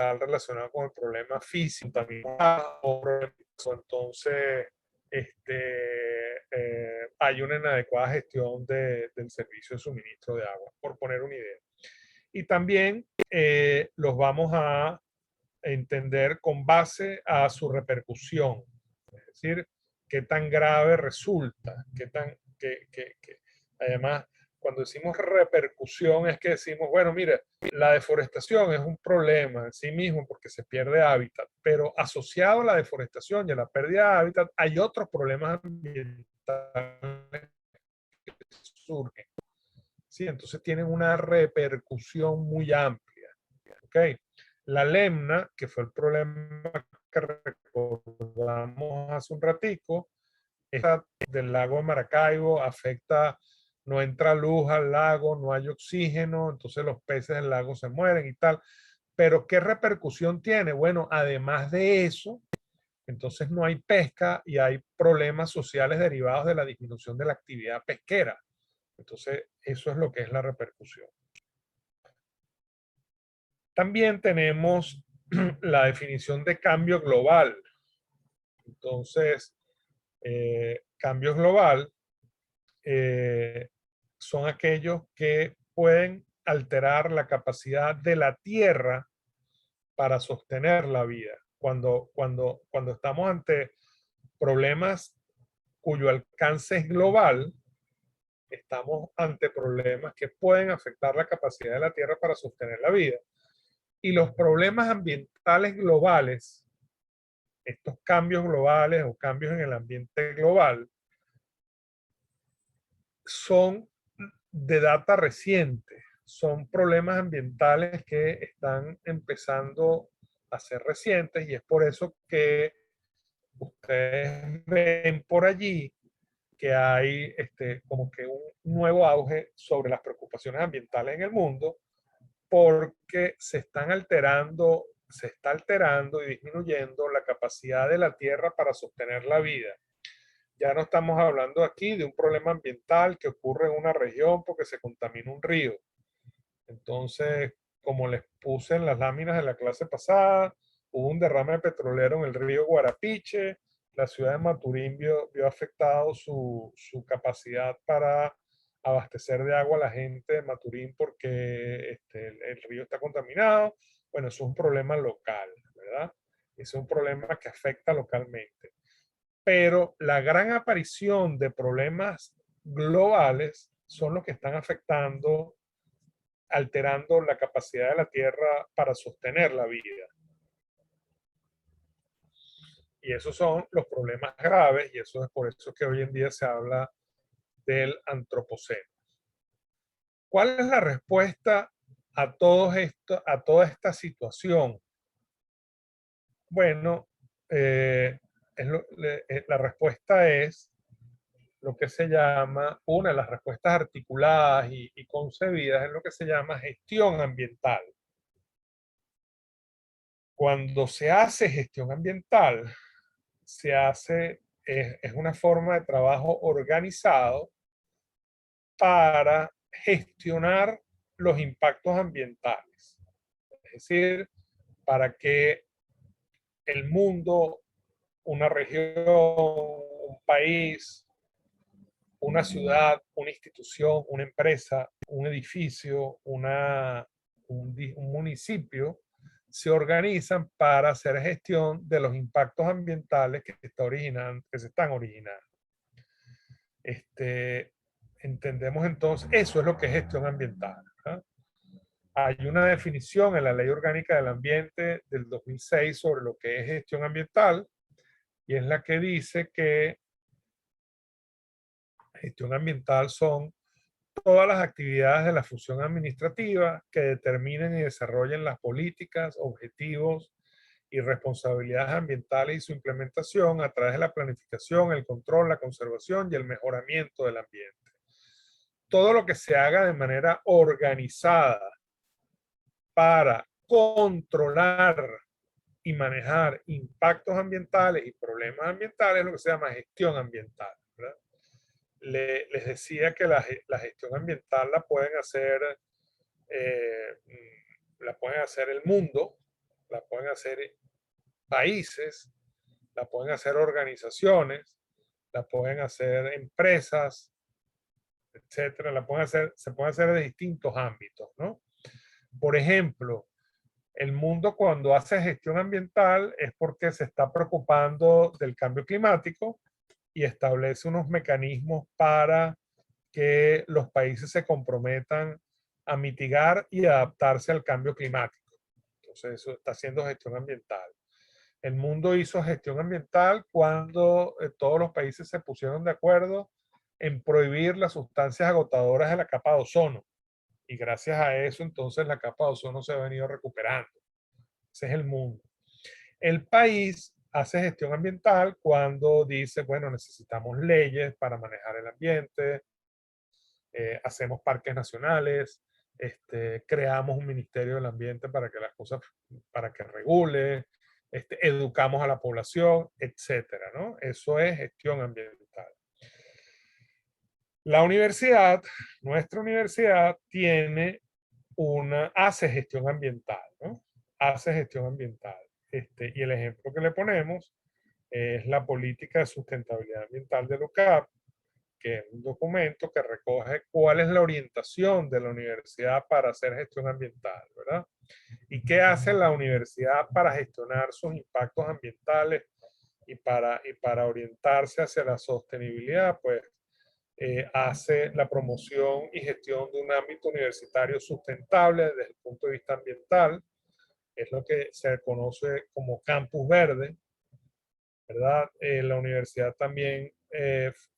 ambiental relacionado con el problema físico, también entonces hay una inadecuada gestión del servicio de suministro de agua, por poner una idea. Y también los vamos a entender con base a su repercusión, es decir, qué tan grave resulta, además, cuando decimos repercusión es que decimos, bueno, mira, la deforestación es un problema en sí mismo porque se pierde hábitat, pero asociado a la deforestación y a la pérdida de hábitat hay otros problemas ambientales que surgen. ¿Sí? Entonces tienen una repercusión muy amplia. ¿Okay? La lemna, que fue el problema que recordamos hace un ratico, esta del lago de Maracaibo afecta, no entra luz al lago, no hay oxígeno, entonces los peces del lago se mueren y tal. Pero ¿qué repercusión tiene? Bueno, además de eso, entonces no hay pesca y hay problemas sociales derivados de la disminución de la actividad pesquera. Entonces, eso es lo que es la repercusión. También tenemos la definición de cambio global. Entonces, cambio global son aquellos que pueden alterar la capacidad de la Tierra para sostener la vida. Cuando estamos ante problemas cuyo alcance es global, estamos ante problemas que pueden afectar la capacidad de la Tierra para sostener la vida. Y los problemas ambientales globales, estos cambios globales o cambios en el ambiente global, son de data reciente, son problemas ambientales que están empezando a ser recientes y es por eso que ustedes ven por allí que hay como que un nuevo auge sobre las preocupaciones ambientales en el mundo, porque se está alterando y disminuyendo la capacidad de la Tierra para sostener la vida. Ya no estamos hablando aquí de un problema ambiental que ocurre en una región porque se contamina un río. Entonces, como les puse en las láminas de la clase pasada, hubo un derrame petrolero en el río Guarapiche, la ciudad de Maturín vio afectado su capacidad para abastecer de agua a la gente de Maturín porque el río está contaminado. Bueno, eso es un problema local, ¿verdad? Es un problema que afecta localmente. Pero la gran aparición de problemas globales son los que están afectando, alterando la capacidad de la Tierra para sostener la vida. Y esos son los problemas graves y eso es por eso que hoy en día se habla del antropoceno. ¿Cuál es la respuesta a toda esta situación? Bueno, la respuesta es lo que se llama, una de las respuestas articuladas y concebidas es lo que se llama gestión ambiental. Cuando se hace gestión ambiental, es una forma de trabajo organizado para gestionar los impactos ambientales. Es decir, para que el mundo, una región, un país, una ciudad, una institución, una empresa, un edificio, un municipio, se organizan para hacer gestión de los impactos ambientales que se están originando. Entendemos entonces, eso es lo que es gestión ambiental. ¿Ah? Hay una definición en la Ley Orgánica del Ambiente del 2006 sobre lo que es gestión ambiental y es la que dice que gestión ambiental son todas las actividades de la función administrativa que determinen y desarrollen las políticas, objetivos y responsabilidades ambientales y su implementación a través de la planificación, el control, la conservación y el mejoramiento del ambiente. Todo lo que se haga de manera organizada para controlar y manejar impactos ambientales y problemas ambientales es lo que se llama gestión ambiental, ¿verdad? Les decía que la gestión ambiental la pueden hacer el mundo, la pueden hacer países, la pueden hacer organizaciones, la pueden hacer empresas, etcétera, se puede hacer de distintos ámbitos, ¿no? Por ejemplo, el mundo cuando hace gestión ambiental es porque se está preocupando del cambio climático y establece unos mecanismos para que los países se comprometan a mitigar y adaptarse al cambio climático. Entonces, eso está haciendo gestión ambiental. El mundo hizo gestión ambiental cuando todos los países se pusieron de acuerdo en prohibir las sustancias agotadoras de la capa de ozono. Y gracias a eso, entonces, la capa de ozono se ha venido recuperando. Ese es el mundo. El país hace gestión ambiental cuando dice, bueno, necesitamos leyes para manejar el ambiente, hacemos parques nacionales, creamos un ministerio del ambiente para que las cosas, para que regule, educamos a la población, etcétera, ¿no? Eso es gestión ambiental. La universidad, nuestra universidad hace gestión ambiental, ¿no? Hace gestión ambiental. Y el ejemplo que le ponemos es la política de sustentabilidad ambiental de UCAP, que es un documento que recoge cuál es la orientación de la universidad para hacer gestión ambiental, ¿verdad? ¿Y qué hace la universidad para gestionar sus impactos ambientales y para orientarse hacia la sostenibilidad? Pues hace la promoción y gestión de un ámbito universitario sustentable desde el punto de vista ambiental. Es lo que se conoce como campus verde, ¿verdad? La universidad también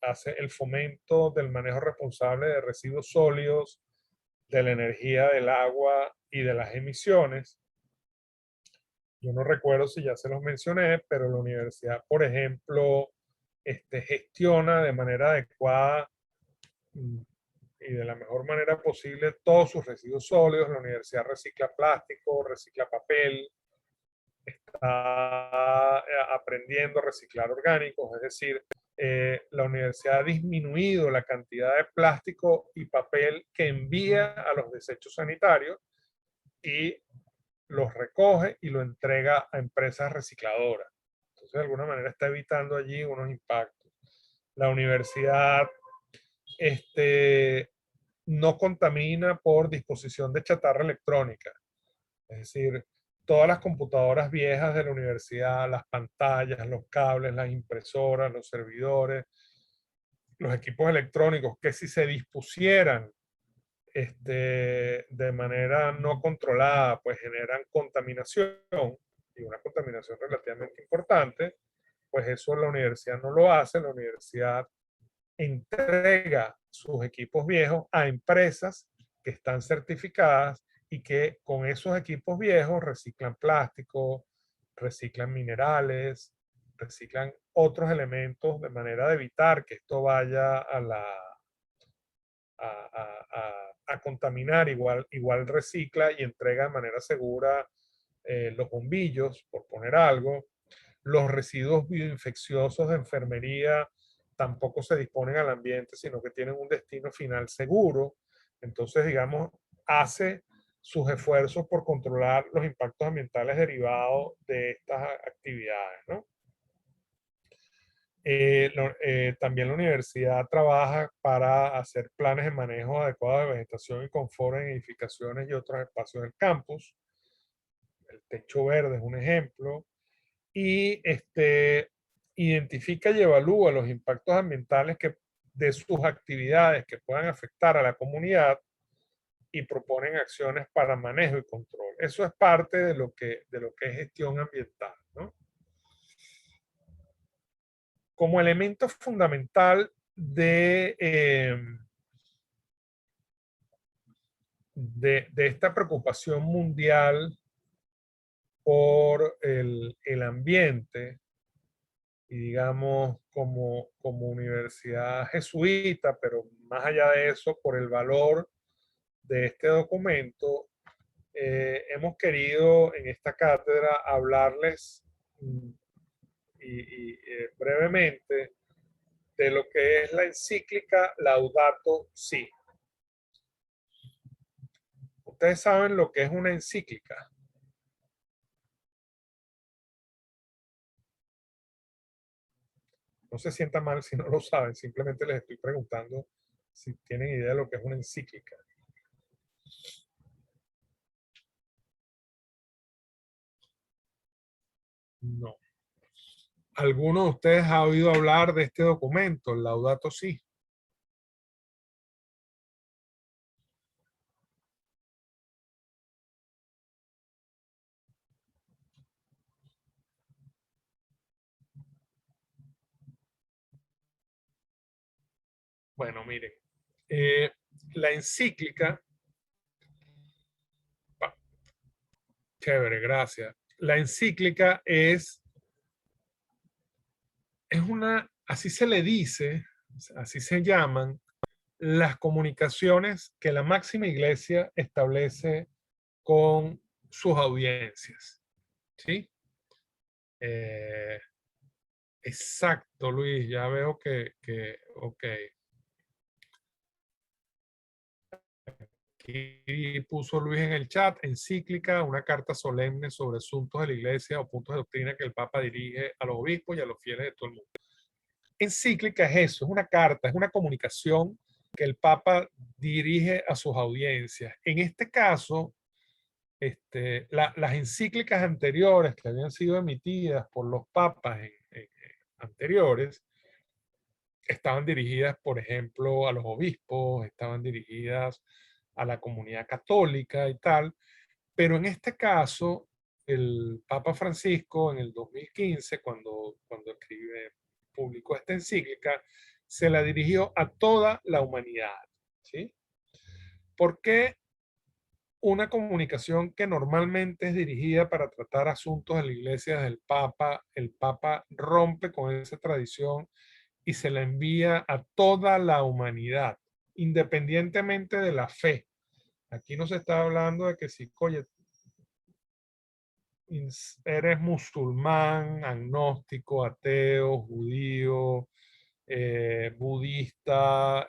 hace el fomento del manejo responsable de residuos sólidos, de la energía, del agua y de las emisiones. Yo no recuerdo si ya se los mencioné, pero la universidad, por ejemplo, gestiona de manera adecuada y de la mejor manera posible todos sus residuos sólidos. La universidad recicla plástico, recicla papel, está aprendiendo a reciclar orgánicos, es decir, la universidad ha disminuido la cantidad de plástico y papel que envía a los desechos sanitarios y los recoge y lo entrega a empresas recicladoras. Entonces, de alguna manera está evitando allí unos impactos. La universidad no contamina por disposición de chatarra electrónica. Es decir, todas las computadoras viejas de la universidad, las pantallas, los cables, las impresoras, los servidores, los equipos electrónicos, que si se dispusieran de manera no controlada, pues generan contaminación, y una contaminación relativamente importante, pues eso la universidad no lo hace. La universidad entrega sus equipos viejos a empresas que están certificadas y que con esos equipos viejos reciclan plástico, reciclan minerales, reciclan otros elementos de manera de evitar que esto vaya a contaminar. Igual recicla y entrega de manera segura los bombillos, por poner algo. Los residuos bioinfecciosos de enfermería tampoco se disponen al ambiente, sino que tienen un destino final seguro. Entonces, digamos, hace sus esfuerzos por controlar los impactos ambientales derivados de estas actividades, ¿no? También la universidad trabaja para hacer planes de manejo adecuado de vegetación y confort en edificaciones y otros espacios del campus. El techo verde es un ejemplo. Y identifica y evalúa los impactos ambientales de sus actividades que puedan afectar a la comunidad y proponen acciones para manejo y control. Eso es parte de lo que es gestión ambiental, ¿no? Como elemento fundamental de esta preocupación mundial por el ambiente, y digamos como universidad jesuita, pero más allá de eso, por el valor de este documento, hemos querido en esta cátedra hablarles brevemente de lo que es la encíclica Laudato Si. Ustedes saben lo que es una encíclica. No se sienta mal si no lo saben, simplemente les estoy preguntando si tienen idea de lo que es una encíclica. No. ¿Alguno de ustedes ha oído hablar de este documento, el Laudato Si? Bueno, miren, la encíclica, chévere, gracias. La encíclica es una, así se le dice, así se llaman, las comunicaciones que la máxima iglesia establece con sus audiencias. ¿Sí? Eh, exacto, Luis, ya veo ok. Aquí puso Luis en el chat, encíclica, una carta solemne sobre asuntos de la iglesia o puntos de doctrina que el Papa dirige a los obispos y a los fieles de todo el mundo. Encíclica es eso, es una carta, es una comunicación que el Papa dirige a sus audiencias. En este caso, las encíclicas anteriores que habían sido emitidas por los papas anteriores estaban dirigidas, por ejemplo, a los obispos, estaban dirigidas a la comunidad católica y tal, pero en este caso, el Papa Francisco en el 2015, cuando publicó esta encíclica, se la dirigió a toda la humanidad. ¿Sí? ¿Por qué una comunicación que normalmente es dirigida para tratar asuntos de la iglesia del Papa, el Papa rompe con esa tradición y se la envía a toda la humanidad, independientemente de la fe? Aquí no se está hablando de que si, oye, eres musulmán, agnóstico, ateo, judío, budista,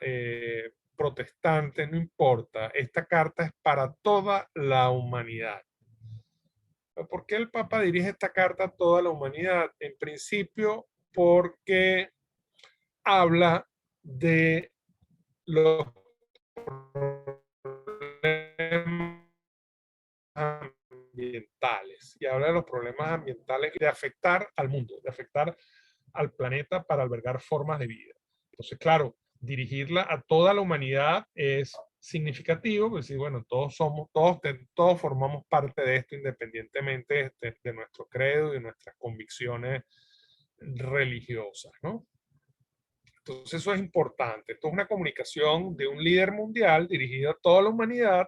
protestante, no importa. Esta carta es para toda la humanidad. ¿Por qué el Papa dirige esta carta a toda la humanidad? En principio, porque habla de los problemas ambientales y habla de los problemas ambientales de afectar al mundo, de afectar al planeta para albergar formas de vida. Entonces, claro, dirigirla a toda la humanidad es significativo, pues sí, bueno, todos formamos parte de esto independientemente de nuestro credo y de nuestras convicciones religiosas, ¿no? Entonces eso es importante. Esto es una comunicación de un líder mundial dirigida a toda la humanidad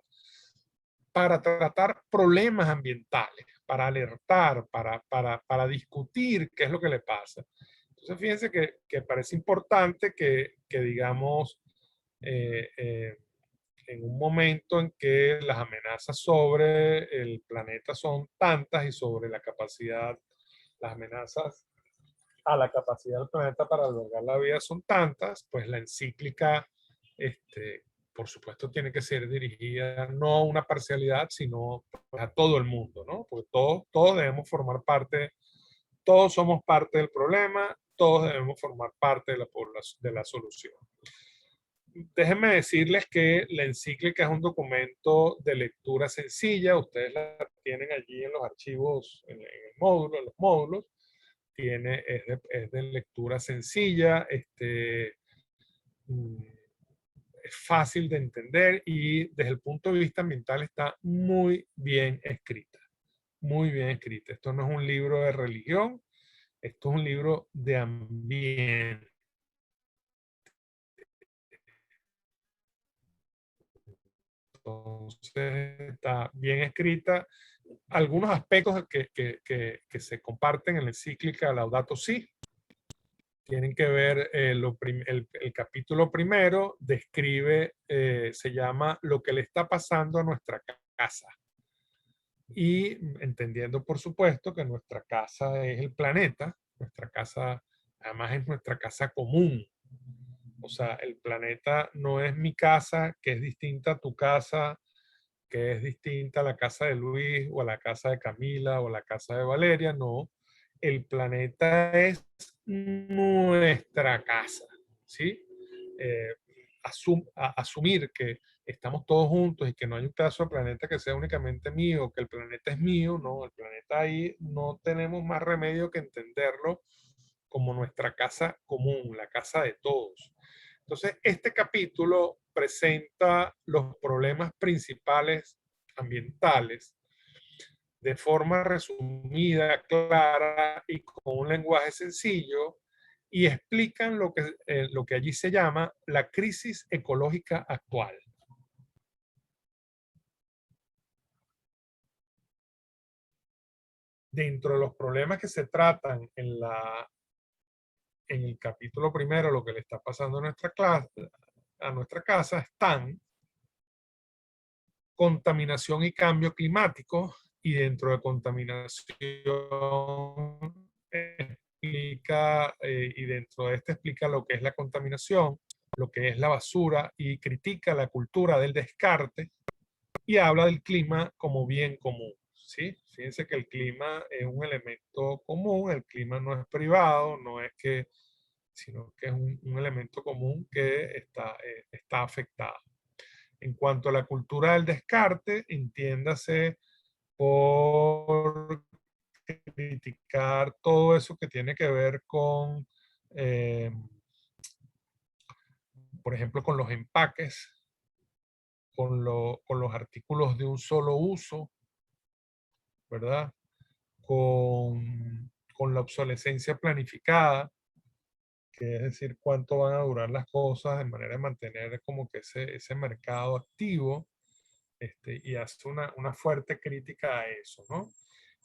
para tratar problemas ambientales, para alertar, para discutir qué es lo que le pasa. Entonces, fíjense que parece importante que digamos, en un momento en que las amenazas sobre el planeta son tantas y sobre la capacidad, las amenazas a la capacidad del planeta para albergar la vida son tantas, pues la encíclica, por supuesto, tiene que ser dirigida no a una parcialidad, sino pues, a todo el mundo, ¿no? Porque todos debemos formar parte, todos somos parte del problema, todos debemos formar parte de la solución. Déjenme decirles que la encíclica es un documento de lectura sencilla, ustedes la tienen allí en los archivos, en el módulo, en los módulos, es de lectura sencilla, es fácil de entender y desde el punto de vista ambiental está muy bien escrita, muy bien escrita. Esto no es un libro de religión, esto es un libro de ambiente. Entonces está bien escrita. Algunos aspectos que se comparten en la encíclica Laudato Si tienen que ver, el capítulo primero describe, se llama Lo que le está pasando a nuestra casa. Y entendiendo, por supuesto, que nuestra casa es el planeta, nuestra casa, además es nuestra casa común. O sea, el planeta no es mi casa, que es distinta a tu casa, que es distinta a la casa de Luis o a la casa de Camila o a la casa de Valeria, no. el planeta es nuestra casa, ¿sí? Eh, asumir que estamos todos juntos y que no hay un pedazo de planeta que sea únicamente mío, que el planeta es mío, no, el planeta ahí no tenemos más remedio que entenderlo como nuestra casa común, la casa de todos. Entonces, este capítulo presenta los problemas principales ambientales de forma resumida, clara y con un lenguaje sencillo, y explican lo que allí se llama la crisis ecológica actual. Dentro de los problemas que se tratan en el capítulo primero, lo que le está pasando a nuestra casa, están contaminación y cambio climático, y dentro de contaminación explica, y dentro de este explica lo que es la contaminación, lo que es la basura, y critica la cultura del descarte, y habla del clima como bien común. ¿Sí? Fíjense que el clima es un elemento común, el clima no es privado, no es que, sino que es un elemento común que está afectado. En cuanto a la cultura del descarte, entiéndase por criticar todo eso que tiene que ver con, eh, por ejemplo, con los empaques, con los artículos de un solo uso, ¿verdad? Con la obsolescencia planificada, que es decir, cuánto van a durar las cosas de manera de mantener como que ese mercado activo, y hace una fuerte crítica a eso, ¿no?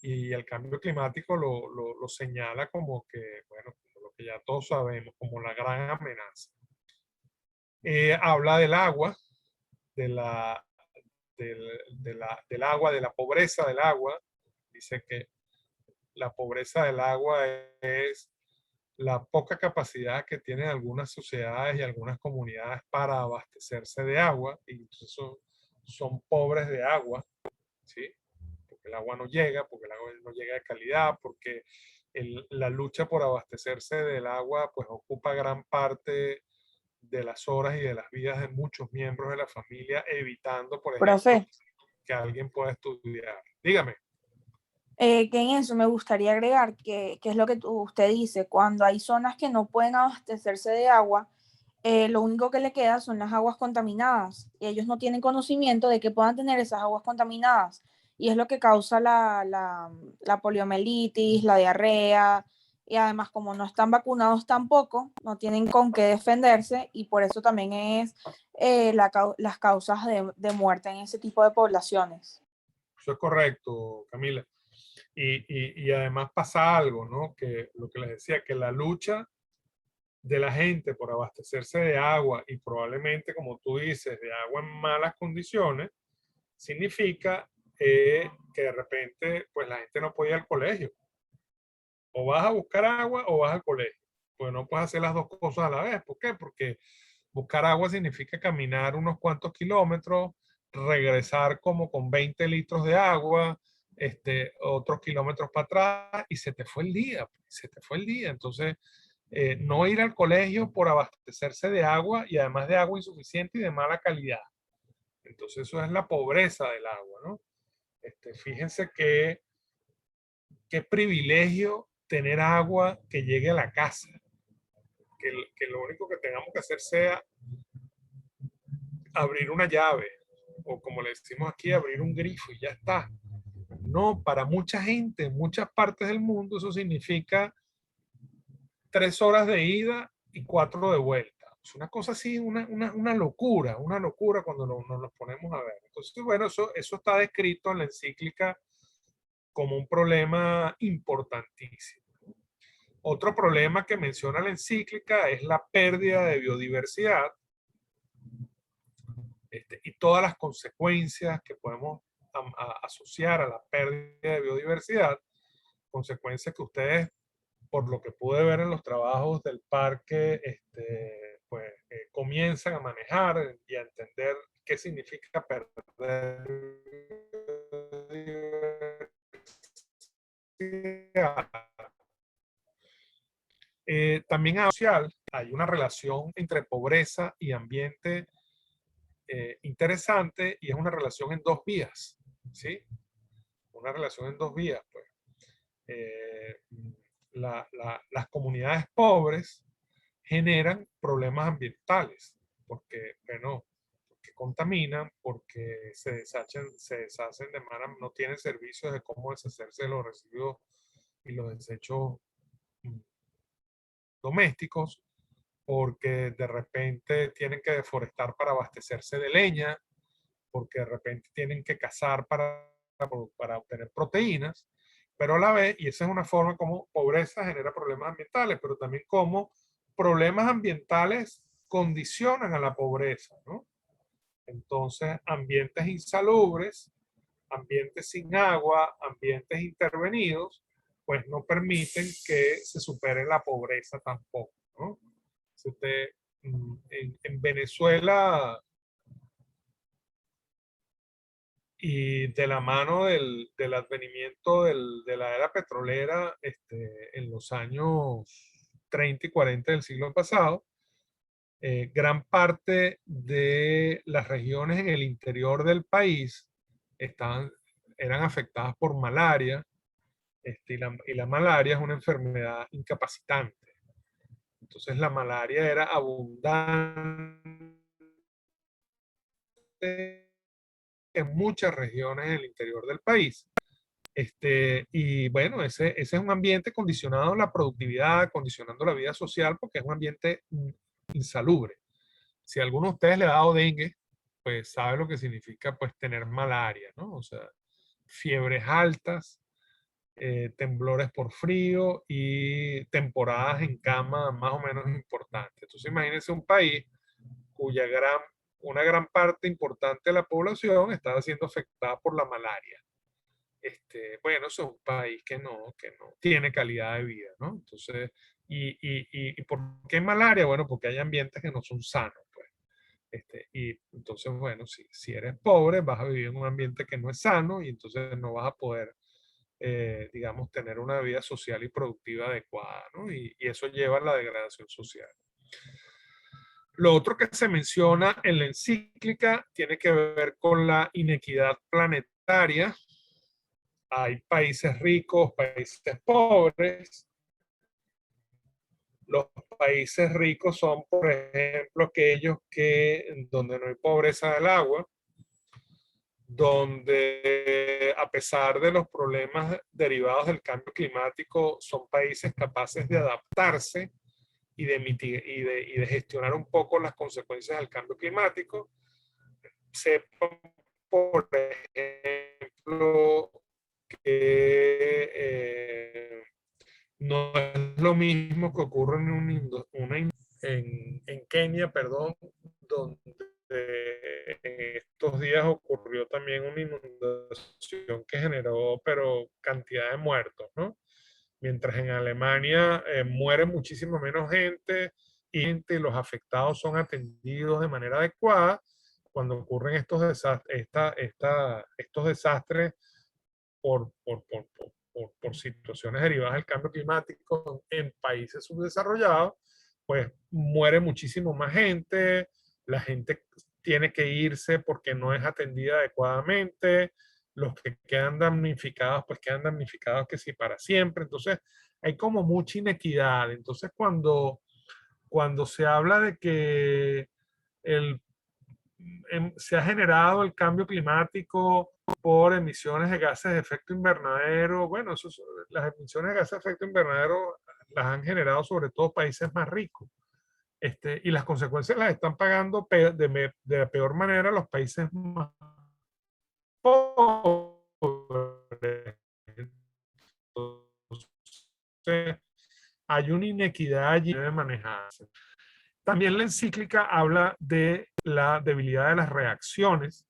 Y el cambio climático lo señala como que, bueno, como lo que ya todos sabemos, como la gran amenaza. Habla del agua, de la, del agua, de la pobreza del agua. Dice que la pobreza del agua es la poca capacidad que tienen algunas sociedades y algunas comunidades para abastecerse de agua, y entonces son pobres de agua, ¿sí? Porque el agua no llega, porque el agua no llega de calidad, porque la lucha por abastecerse del agua pues ocupa gran parte de las horas y de las vidas de muchos miembros de la familia, evitando, por ejemplo, Profe, que alguien pueda estudiar. Dígame. que en eso me gustaría agregar que es lo que usted dice, cuando hay zonas que no pueden abastecerse de agua, lo único que le queda son las aguas contaminadas y ellos no tienen conocimiento de que puedan tener esas aguas contaminadas y es lo que causa la poliomielitis, la diarrea y además como no están vacunados tampoco, no tienen con qué defenderse y por eso también es las causas de muerte en ese tipo de poblaciones. Eso es correcto, Camila. Y además pasa algo, ¿no? Que lo que les decía, que la lucha de la gente por abastecerse de agua, y probablemente, como tú dices, de agua en malas condiciones, significa que de repente pues la gente no puede ir al colegio. O vas a buscar agua o vas al colegio. Pues no puedes hacer las dos cosas a la vez. ¿Por qué? Porque buscar agua significa caminar unos cuantos kilómetros, regresar como con 20 litros de agua, otros kilómetros para atrás, y se te fue el día, se te fue el día. Entonces, no ir al colegio por abastecerse de agua, y además de agua insuficiente y de mala calidad. Entonces, eso es la pobreza del agua, ¿no? Fíjense qué privilegio tener agua que llegue a la casa, que lo único que tengamos que hacer sea abrir una llave, o como le decimos aquí, abrir un grifo y ya está. No, para mucha gente, en muchas partes del mundo, eso significa 3 horas de ida y 4 de vuelta. Es una cosa así, una locura cuando nos ponemos a ver. Entonces, bueno, eso está descrito en la encíclica como un problema importantísimo. Otro problema que menciona la encíclica es la pérdida de biodiversidad, y todas las consecuencias que podemos asociar a la pérdida de biodiversidad, consecuencias que ustedes, por lo que pude ver en los trabajos del parque, pues comienzan a manejar y a entender qué significa perder biodiversidad. También social, hay una relación entre pobreza y ambiente interesante, y es una relación en dos vías, ¿sí? Una relación en dos vías, pues. Eh, las comunidades pobres generan problemas ambientales, porque, bueno, porque contaminan, porque se deshacen de manera, no tienen servicios de cómo deshacerse de los residuos y los desechos mm, domésticos, porque de repente tienen que deforestar para abastecerse de leña, porque de repente tienen que cazar para obtener proteínas, pero a la vez, y esa es una forma como pobreza genera problemas ambientales, pero también como problemas ambientales condicionan a la pobreza, ¿no? Entonces, ambientes insalubres, ambientes sin agua, ambientes intervenidos, pues no permiten que se supere la pobreza tampoco, ¿no? Si usted, en Venezuela, y de la mano del advenimiento de la era petrolera en los años 30 y 40 del siglo pasado, gran parte de las regiones en el interior del país estaban, eran afectadas por malaria, y la malaria es una enfermedad incapacitante. Entonces la malaria era abundante en muchas regiones del interior del país. Y bueno, ese es un ambiente condicionado a la productividad, condicionando la vida social, porque es un ambiente insalubre. Si a alguno de ustedes le ha dado dengue, pues sabe lo que significa pues tener malaria, ¿no? O sea, fiebres altas, temblores por frío y temporadas en cama más o menos importantes. Entonces imagínense un país cuya una gran parte importante de la población estaba siendo afectada por la malaria. Bueno, eso es un país que no tiene calidad de vida, ¿no? Entonces, ¿y por qué malaria? Bueno, porque hay ambientes que no son sanos, pues. Y entonces, bueno, si eres pobre, vas a vivir en un ambiente que no es sano y entonces no vas a poder, digamos, tener una vida social y productiva adecuada, ¿no? Y eso lleva a la degradación social. Lo otro que se menciona en la encíclica tiene que ver con la inequidad planetaria. Hay países ricos, países pobres. Los países ricos son, por ejemplo, aquellos donde no hay pobreza del agua, donde a pesar de los problemas derivados del cambio climático, son países capaces de adaptarse y de gestionar un poco las consecuencias del cambio climático. Sepan, por ejemplo, que no es lo mismo que ocurre en Kenia, perdón, donde en estos días ocurrió también una inundación que generó, pero cantidad de muertos, ¿no? Mientras en Alemania muere muchísimo menos gente y los afectados son atendidos de manera adecuada, cuando ocurren estos desastres por situaciones derivadas del cambio climático en países subdesarrollados, pues muere muchísimo más gente, la gente tiene que irse porque no es atendida adecuadamente, los que quedan damnificados, pues quedan damnificados que sí para siempre. Entonces, hay como mucha inequidad. Entonces, cuando se habla de que el se ha generado el cambio climático por emisiones de gases de efecto invernadero. Bueno, las emisiones de gases de efecto invernadero las han generado sobre todo países más ricos. Y las consecuencias las están pagando de la peor manera los países más pobres. Entonces, hay una inequidad allí de manejarse. También la encíclica habla de la debilidad de las reacciones.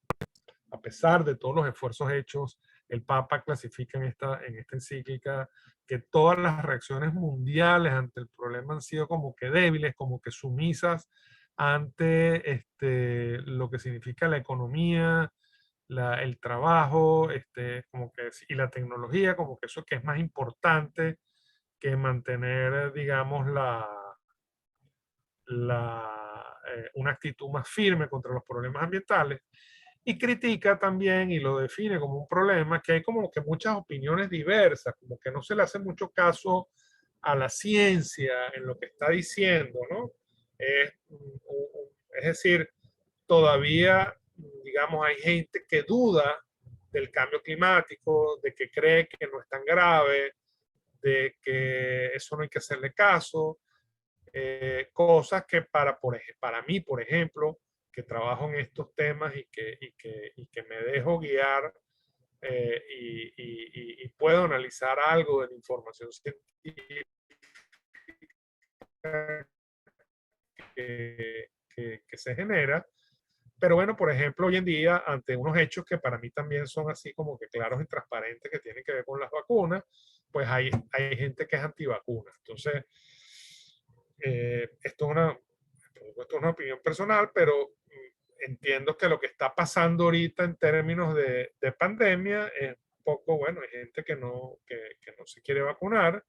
A pesar de todos los esfuerzos hechos, el Papa clasifica en esta encíclica que todas las reacciones mundiales ante el problema han sido como que débiles, como que sumisas ante lo que significa la economía, el trabajo, como que, y la tecnología, como que eso que es más importante que mantener, digamos, una actitud más firme contra los problemas ambientales. Y critica también y lo define como un problema que hay como que muchas opiniones diversas, como que no se le hace mucho caso a la ciencia en lo que está diciendo, ¿no? Es, es decir, todavía, digamos, hay gente que duda del cambio climático, de que cree que no es tan grave, de que eso no hay que hacerle caso, cosas que para mí, por ejemplo, que trabajo en estos temas y que me dejo guiar y puedo analizar algo de la información científica que se genera. Pero bueno, por ejemplo, hoy en día, ante unos hechos que para mí también son así como que claros y transparentes que tienen que ver con las vacunas, pues hay gente que es antivacuna. Entonces, esto es una opinión personal, pero entiendo que lo que está pasando ahorita en términos de pandemia es un poco, bueno, hay gente que no se quiere vacunar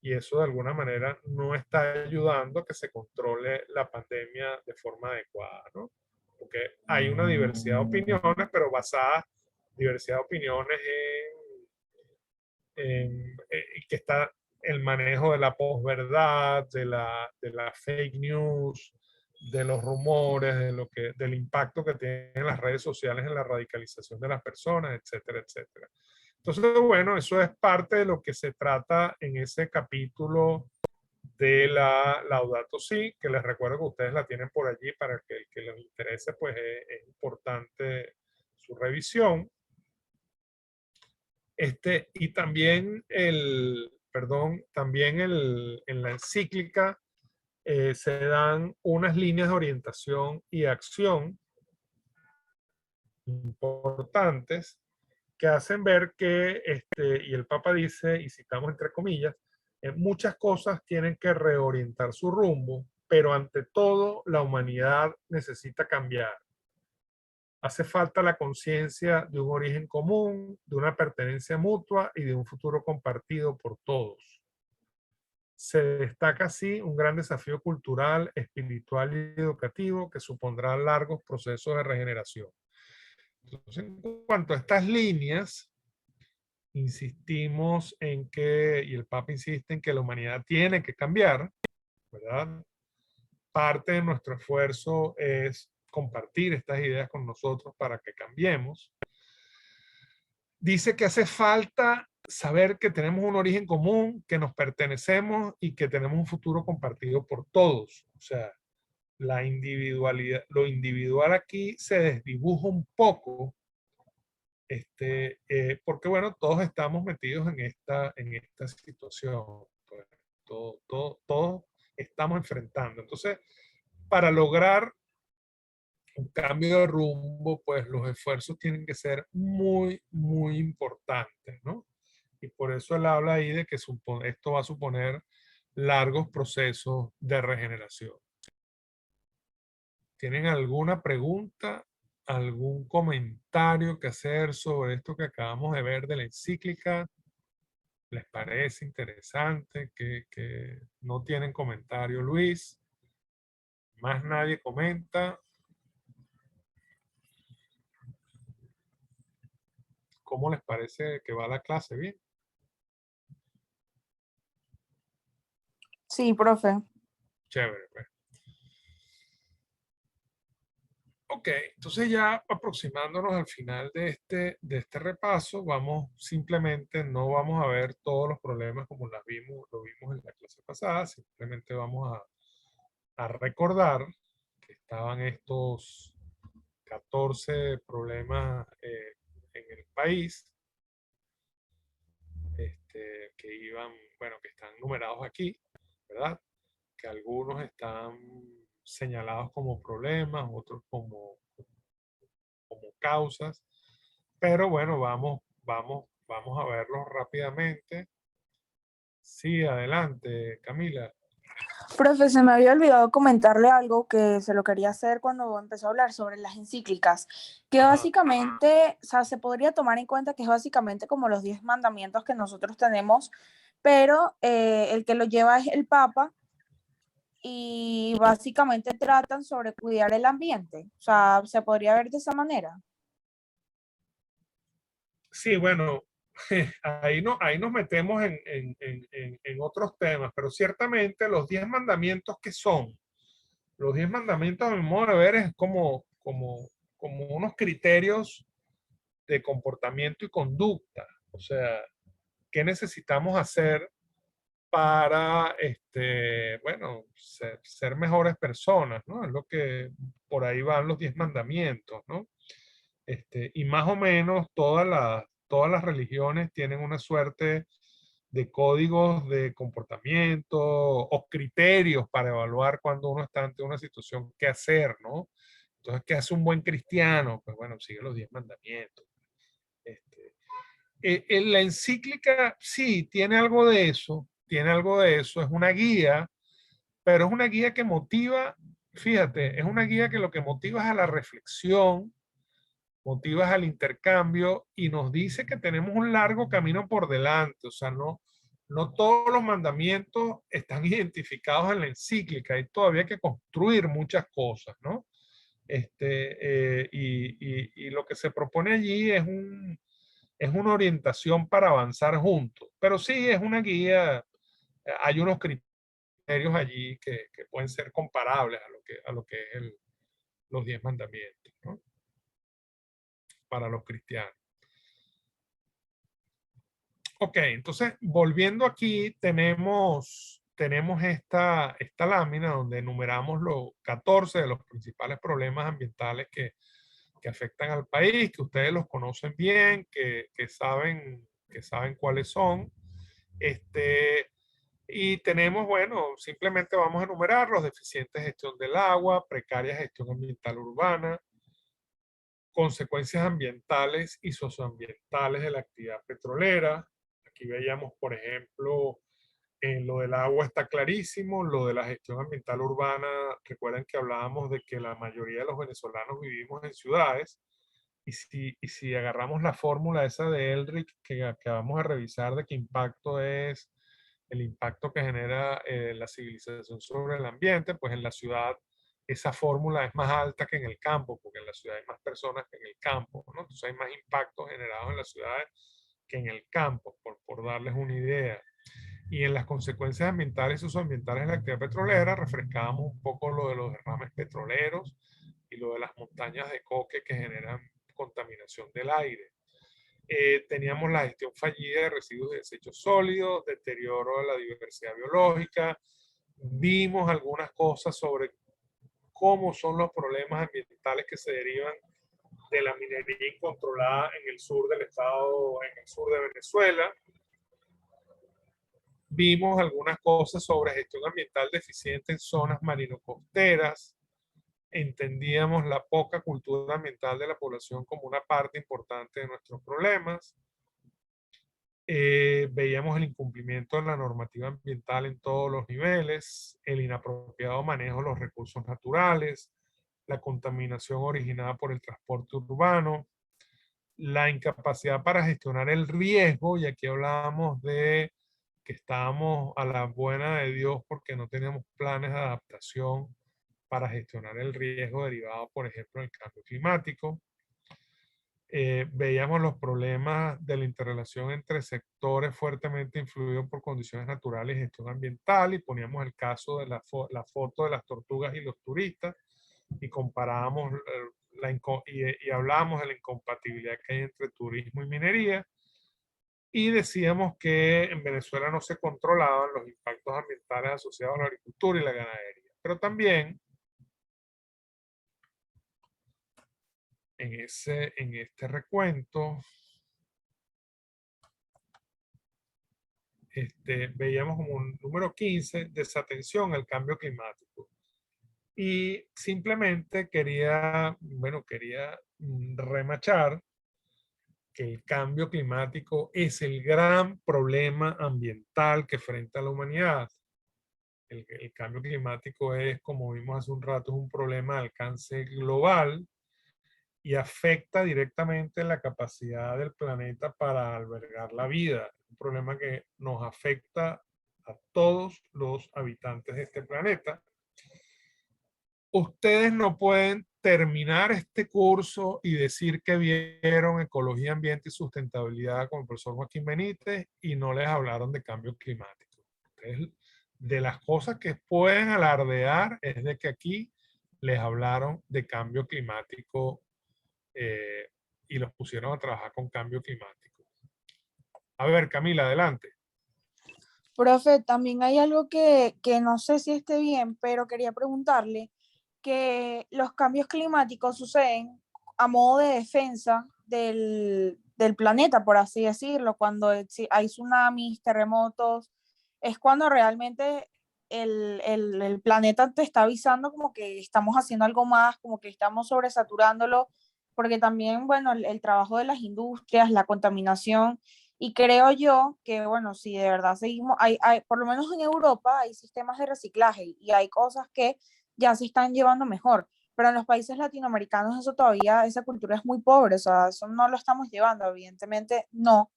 y eso de alguna manera no está ayudando a que se controle la pandemia de forma adecuada, ¿no? Porque hay una diversidad de opiniones, pero diversidad de opiniones que está el manejo de la posverdad, de la fake news, de los rumores, del impacto que tienen las redes sociales en la radicalización de las personas, etcétera, etcétera. Entonces, bueno, eso es parte de lo que se trata en ese capítulo de la Laudato Si, que les recuerdo que ustedes la tienen por allí para el que les interese, pues es importante su revisión. Y también en la encíclica se dan unas líneas de orientación y acción importantes que hacen ver que, y el Papa dice, y citamos entre comillas, muchas cosas tienen que reorientar su rumbo, pero ante todo la humanidad necesita cambiar. Hace falta la conciencia de un origen común, de una pertenencia mutua y de un futuro compartido por todos. Se destaca así un gran desafío cultural, espiritual y educativo que supondrá largos procesos de regeneración. Entonces, en cuanto a estas líneas, insistimos en que, y el Papa insiste en que la humanidad tiene que cambiar, ¿verdad? Parte de nuestro esfuerzo es compartir estas ideas con nosotros para que cambiemos. Dice que hace falta saber que tenemos un origen común, que nos pertenecemos y que tenemos un futuro compartido por todos. O sea, la individualidad, lo individual aquí se desdibuja un poco, porque bueno, todos estamos metidos en esta situación. Pues, todos estamos enfrentando. Entonces, para lograr un cambio de rumbo, pues los esfuerzos tienen que ser muy, muy importantes, ¿no? Y por eso él habla ahí de que esto va a suponer largos procesos de regeneración. ¿Tienen alguna pregunta, algún comentario que hacer sobre esto que acabamos de ver de la encíclica? ¿Les parece interesante? Que no tienen comentario, Luis? ¿Más nadie comenta? ¿Cómo les parece que va la clase? ¿Bien? Sí, profe. Chévere, pues. Ok, entonces ya aproximándonos al final de este repaso, no vamos a ver todos los problemas como lo vimos en la clase pasada, simplemente vamos a recordar que estaban estos 14 problemas en el país, que están numerados aquí, ¿verdad? Que algunos están señalados como problemas, otros como causas, pero bueno, vamos a verlos rápidamente. Sí, adelante, Camila. Profe, se me había olvidado comentarle algo que se lo quería hacer cuando empezó a hablar sobre las encíclicas, que básicamente, o sea, se podría tomar en cuenta que es básicamente como los 10 mandamientos que nosotros tenemos pero el que lo lleva es el Papa y básicamente tratan sobre cuidar el ambiente. O sea, se podría ver de esa manera. Sí, bueno, ahí nos metemos en otros temas, pero ciertamente los 10 mandamientos que son, los 10 mandamientos a mi modo de ver es como unos criterios de comportamiento y conducta. O sea, ¿qué necesitamos hacer para, bueno, ser mejores personas, ¿no? Es lo que por ahí van los 10 mandamientos, ¿no? Y más o menos todas las religiones tienen una suerte de códigos de comportamiento o criterios para evaluar cuando uno está ante una situación, qué hacer, ¿no? Entonces, ¿qué hace un buen cristiano? Pues bueno, sigue los 10 mandamientos. Este, en la encíclica sí tiene algo de eso, es una guía, pero es una guía que motiva, fíjate, es una guía que lo que motiva es a la reflexión, motivas al intercambio y nos dice que tenemos un largo camino por delante, o sea, no todos los mandamientos están identificados en la encíclica, hay todavía que construir muchas cosas, ¿no? Y lo que se propone allí es una orientación para avanzar juntos, pero sí es una guía, hay unos criterios allí que pueden ser comparables a lo que es los 10 mandamientos, ¿no? Para los cristianos. Ok, entonces volviendo aquí, tenemos esta lámina donde enumeramos los 14 de los principales problemas ambientales que afectan al país, que ustedes los conocen bien, que saben cuáles son. Y tenemos, bueno, simplemente vamos a enumerarlos: deficiente gestión del agua, precaria gestión ambiental urbana, consecuencias ambientales y socioambientales de la actividad petrolera. Aquí veíamos, por ejemplo, en lo del agua está clarísimo, lo de la gestión ambiental urbana, recuerden que hablábamos de que la mayoría de los venezolanos vivimos en ciudades, y si agarramos la fórmula esa de Elric que vamos a revisar de qué impacto es el impacto que genera la civilización sobre el ambiente, pues en la ciudad esa fórmula es más alta que en el campo, porque en la ciudad hay más personas que en el campo, ¿no? Entonces hay más impactos generados en las ciudades que en el campo, por darles una idea. Y en las consecuencias ambientales y socioambientales de la actividad petrolera, refrescábamos un poco lo de los derrames petroleros y lo de las montañas de coque que generan contaminación del aire. Teníamos la gestión fallida de residuos y desechos sólidos, deterioro de la diversidad biológica, vimos algunas cosas sobre cómo son los problemas ambientales que se derivan de la minería incontrolada en el sur del estado, en el sur de Venezuela. Vimos algunas cosas sobre gestión ambiental deficiente en zonas marino-costeras. Entendíamos la poca cultura ambiental de la población como una parte importante de nuestros problemas. Veíamos el incumplimiento de la normativa ambiental en todos los niveles, el inapropiado manejo de los recursos naturales, la contaminación originada por el transporte urbano, la incapacidad para gestionar el riesgo, y aquí hablábamos de que estábamos a la buena de Dios porque no teníamos planes de adaptación para gestionar el riesgo derivado, por ejemplo, del cambio climático. Veíamos los problemas de la interrelación entre sectores fuertemente influidos por condiciones naturales y gestión ambiental, y poníamos el caso de la foto de las tortugas y los turistas, y comparábamos y hablábamos de la incompatibilidad que hay entre turismo y minería, y decíamos que en Venezuela no se controlaban los impactos ambientales asociados a la agricultura y la ganadería. Pero también en este recuento veíamos como un número 15, desatención al cambio climático. Y simplemente quería remachar que el cambio climático es el gran problema ambiental que enfrenta la humanidad. El cambio climático es, como vimos hace un rato, es un problema de alcance global, y afecta directamente la capacidad del planeta para albergar la vida. Un problema que nos afecta a todos los habitantes de este planeta. Ustedes no pueden terminar este curso y decir que vieron ecología, ambiente y sustentabilidad con el profesor Joaquín Benítez y no les hablaron de cambio climático. Ustedes, de las cosas que pueden alardear es de que aquí les hablaron de cambio climático y los pusieron a trabajar con cambio climático. A ver, Camila, adelante. Profe, también hay algo que no sé si esté bien, pero quería preguntarle que los cambios climáticos suceden a modo de defensa del planeta, por así decirlo, cuando hay tsunamis, terremotos, es cuando realmente el planeta te está avisando como que estamos haciendo algo más, como que estamos sobresaturándolo, porque también, bueno, el trabajo de las industrias, la contaminación, y creo yo que, bueno, si de verdad seguimos, por lo menos en Europa hay sistemas de reciclaje y hay cosas que ya se están llevando mejor, pero en los países latinoamericanos eso todavía, esa cultura es muy pobre, o sea, eso no lo estamos llevando, evidentemente no.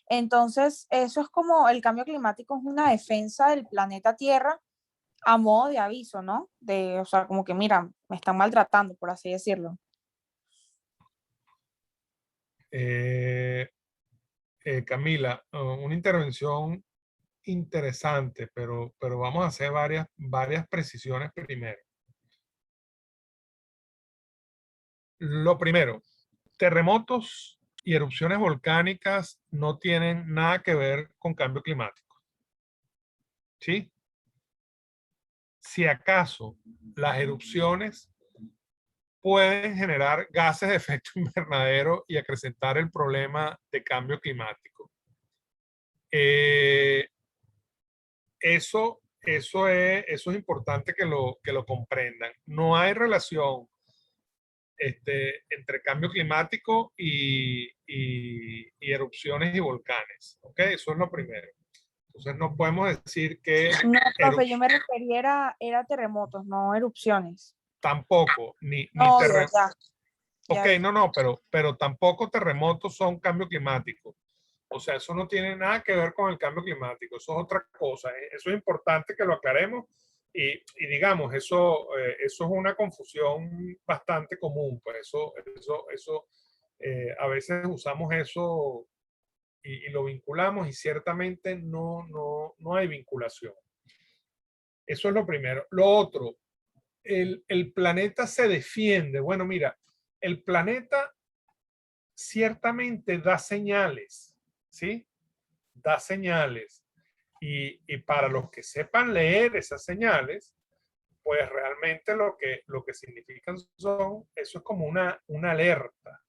Entonces, eso es como el cambio climático es una defensa del planeta Tierra a modo de aviso, ¿no? O sea, como que, mira, me están maltratando, por así decirlo. Eh, Camila, una intervención interesante, pero vamos a hacer varias precisiones primero. Lo primero, terremotos y erupciones volcánicas no tienen nada que ver con cambio climático. ¿Sí? Si acaso las erupciones pueden generar gases de efecto invernadero y acrecentar el problema de cambio climático. Eh, eso es importante que lo comprendan. No hay relación entre cambio climático y erupciones y volcanes. ¿Ok? Eso es lo primero. Entonces no podemos decir que No, profe, yo me refería era terremotos, no erupciones. tampoco, ni No, terremotos. ya Ok, vi. pero tampoco terremotos son cambio climático. O sea, eso no tiene nada que ver con el cambio climático, eso es otra cosa. Eso es importante que lo aclaremos y digamos, eso es una confusión bastante común. Pues a veces usamos eso y lo vinculamos y ciertamente no hay vinculación. Eso es lo primero. Lo otro, el planeta se defiende. Bueno, mira, el planeta ciertamente da señales, ¿sí? Da señales. Y para los que sepan leer esas señales, pues realmente lo que significan eso es como una alerta.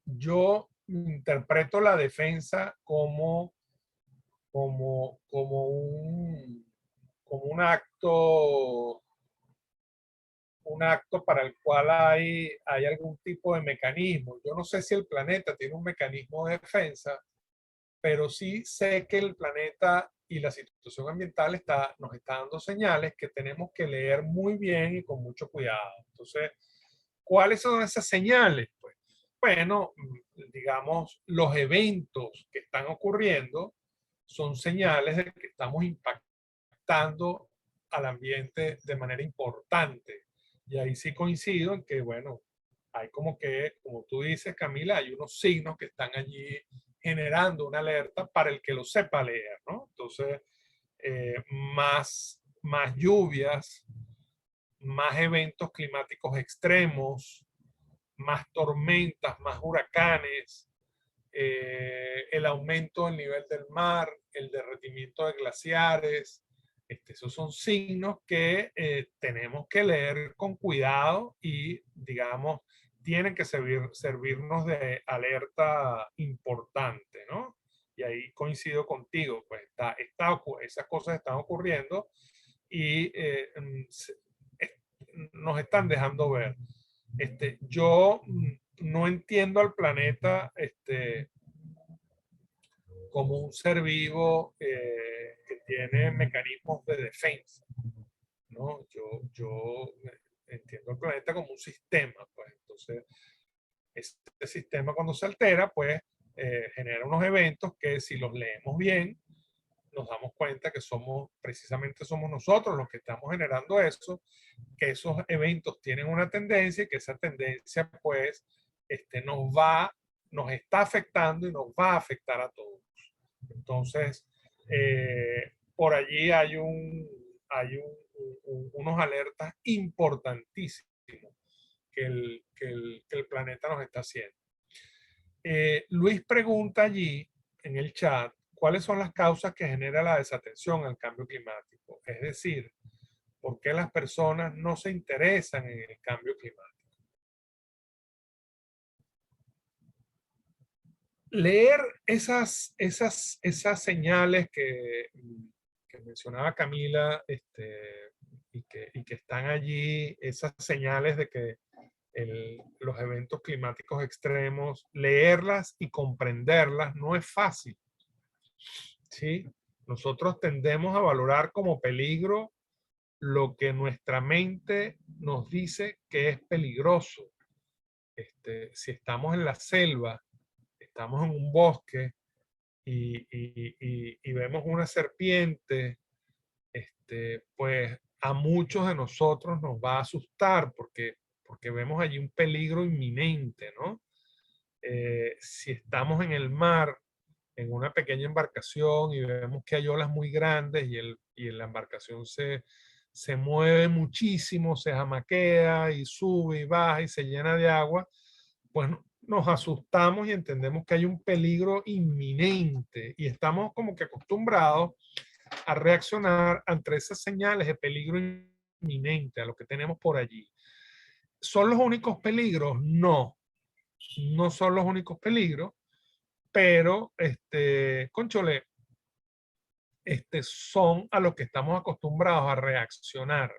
Yo interpreto la defensa como un acto para el cual hay algún tipo de mecanismo. Yo no sé si el planeta tiene un mecanismo de defensa, pero sí sé que el planeta y la situación ambiental nos está dando señales que tenemos que leer muy bien y con mucho cuidado. Entonces, ¿cuáles son esas señales? Pues, bueno, digamos, los eventos que están ocurriendo son señales de que estamos impactando al ambiente de manera importante. Y ahí sí coincido en que, bueno, hay como que, como tú dices, Camila, hay unos signos que están allí generando una alerta para el que lo sepa leer, ¿no? Entonces, más lluvias, más eventos climáticos extremos, más tormentas, más huracanes, el aumento del nivel del mar, el derretimiento de glaciares. Esos son signos que tenemos que leer con cuidado y, digamos, tienen que servirnos de alerta importante, ¿no? Y ahí coincido contigo, pues esas cosas están ocurriendo y nos están dejando ver. Yo no entiendo al planeta como un ser vivo que tiene mecanismos de defensa, ¿no? Yo como un sistema, pues. Entonces, este sistema cuando se altera, pues genera unos eventos que si los leemos bien, nos damos cuenta que precisamente somos nosotros los que estamos generando eso, que esos eventos tienen una tendencia y que esa tendencia pues nos está afectando y nos va a afectar a todos. Entonces, por allí hay unos alertas importantísimos que el planeta nos está haciendo. Luis pregunta allí en el chat, ¿cuáles son las causas que genera la desatención al cambio climático? Es decir, ¿por qué las personas no se interesan en el cambio climático? Leer esas señales que mencionaba Camila y que están allí, esas señales de que los eventos climáticos extremos, leerlas y comprenderlas no es fácil. ¿Sí? Nosotros tendemos a valorar como peligro lo que nuestra mente nos dice que es peligroso. Si estamos en la selva, estamos en un bosque y vemos una serpiente, pues a muchos de nosotros nos va a asustar porque vemos allí un peligro inminente, ¿no? Si estamos en el mar, en una pequeña embarcación y vemos que hay olas muy grandes y la embarcación se mueve muchísimo, se jamaquea y sube y baja y se llena de agua, pues nos asustamos y entendemos que hay un peligro inminente y estamos como que acostumbrados a reaccionar ante esas señales de peligro inminente, a lo que tenemos por allí. ¿Son los únicos peligros? No, no son los únicos peligros, pero, cónchole, son a los que estamos acostumbrados a reaccionar.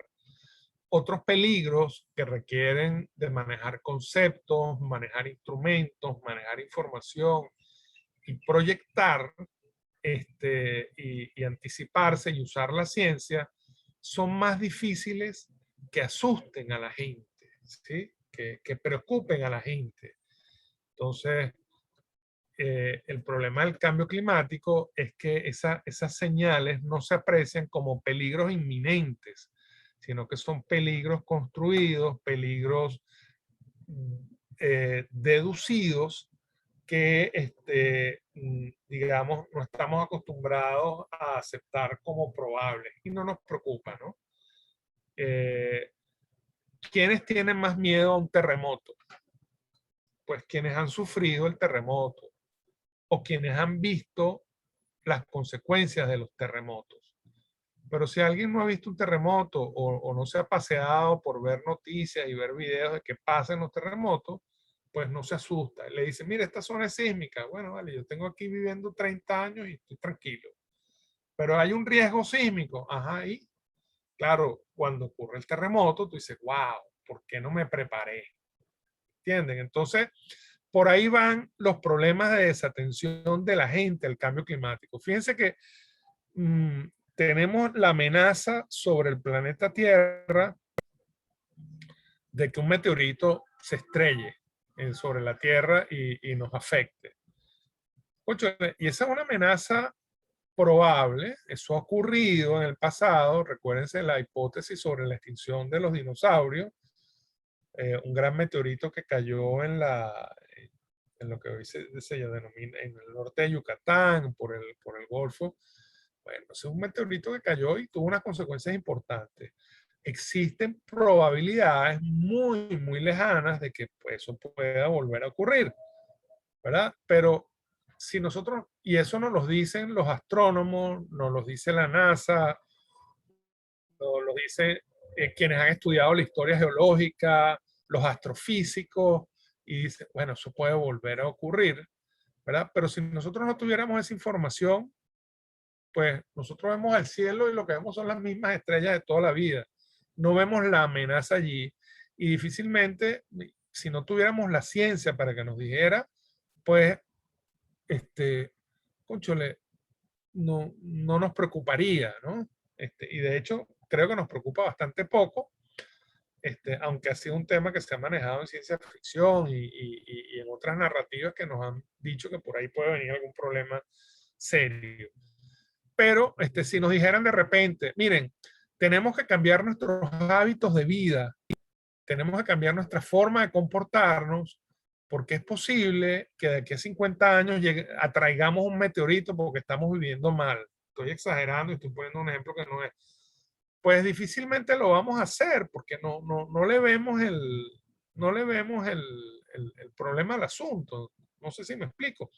Otros peligros que requieren de manejar conceptos, manejar instrumentos, manejar información y proyectar y anticiparse y usar la ciencia son más difíciles que asusten a la gente, ¿sí? Que preocupen a la gente. Entonces, el problema del cambio climático es que esas señales no se aprecian como peligros inminentes, sino que son peligros construidos, peligros deducidos que, digamos, no estamos acostumbrados a aceptar como probables y no nos preocupa, ¿no? ¿Quiénes tienen más miedo a un terremoto? Pues quienes han sufrido el terremoto o quienes han visto las consecuencias de los terremotos. Pero si alguien no ha visto un terremoto o no se ha paseado por ver noticias y ver videos de que pasan los terremotos, pues no se asusta. Le dice, mira, esta zona es sísmica. Bueno, vale, yo tengo aquí viviendo 30 años y estoy tranquilo. Pero hay un riesgo sísmico. Ajá, y claro, cuando ocurre el terremoto, tú dices, wow, ¿por qué no me preparé? ¿Entienden? Entonces, por ahí van los problemas de desatención de la gente al cambio climático. Fíjense que tenemos la amenaza sobre el planeta Tierra de que un meteorito se estrelle sobre la Tierra y nos afecte. Y esa es una amenaza probable, eso ha ocurrido en el pasado, recuérdense la hipótesis sobre la extinción de los dinosaurios, un gran meteorito que cayó en lo que hoy se denomina en el norte de Yucatán, por el Golfo. Bueno, ese es un meteorito que cayó y tuvo unas consecuencias importantes. Existen probabilidades muy, muy lejanas de que pues, eso pueda volver a ocurrir, ¿verdad? Pero si nosotros, y eso nos lo dicen los astrónomos, nos lo dice la NASA, nos lo dicen quienes han estudiado la historia geológica, los astrofísicos, y dicen, bueno, eso puede volver a ocurrir, ¿verdad? Pero si nosotros no tuviéramos esa información, pues nosotros vemos al cielo y lo que vemos son las mismas estrellas de toda la vida. No vemos la amenaza allí y difícilmente, si no tuviéramos la ciencia para que nos dijera, pues, cónchole, no nos preocuparía, ¿no? Y de hecho, creo que nos preocupa bastante poco aunque ha sido un tema que se ha manejado en ciencia ficción y en otras narrativas que nos han dicho que por ahí puede venir algún problema serio. Pero si nos dijeran de repente, miren, tenemos que cambiar nuestros hábitos de vida, tenemos que cambiar nuestra forma de comportarnos, porque es posible que de aquí a 50 años atraigamos un meteorito porque estamos viviendo mal. Estoy exagerando y estoy poniendo un ejemplo que no es. Pues difícilmente lo vamos a hacer porque no le vemos el problema al asunto. No sé si me explico.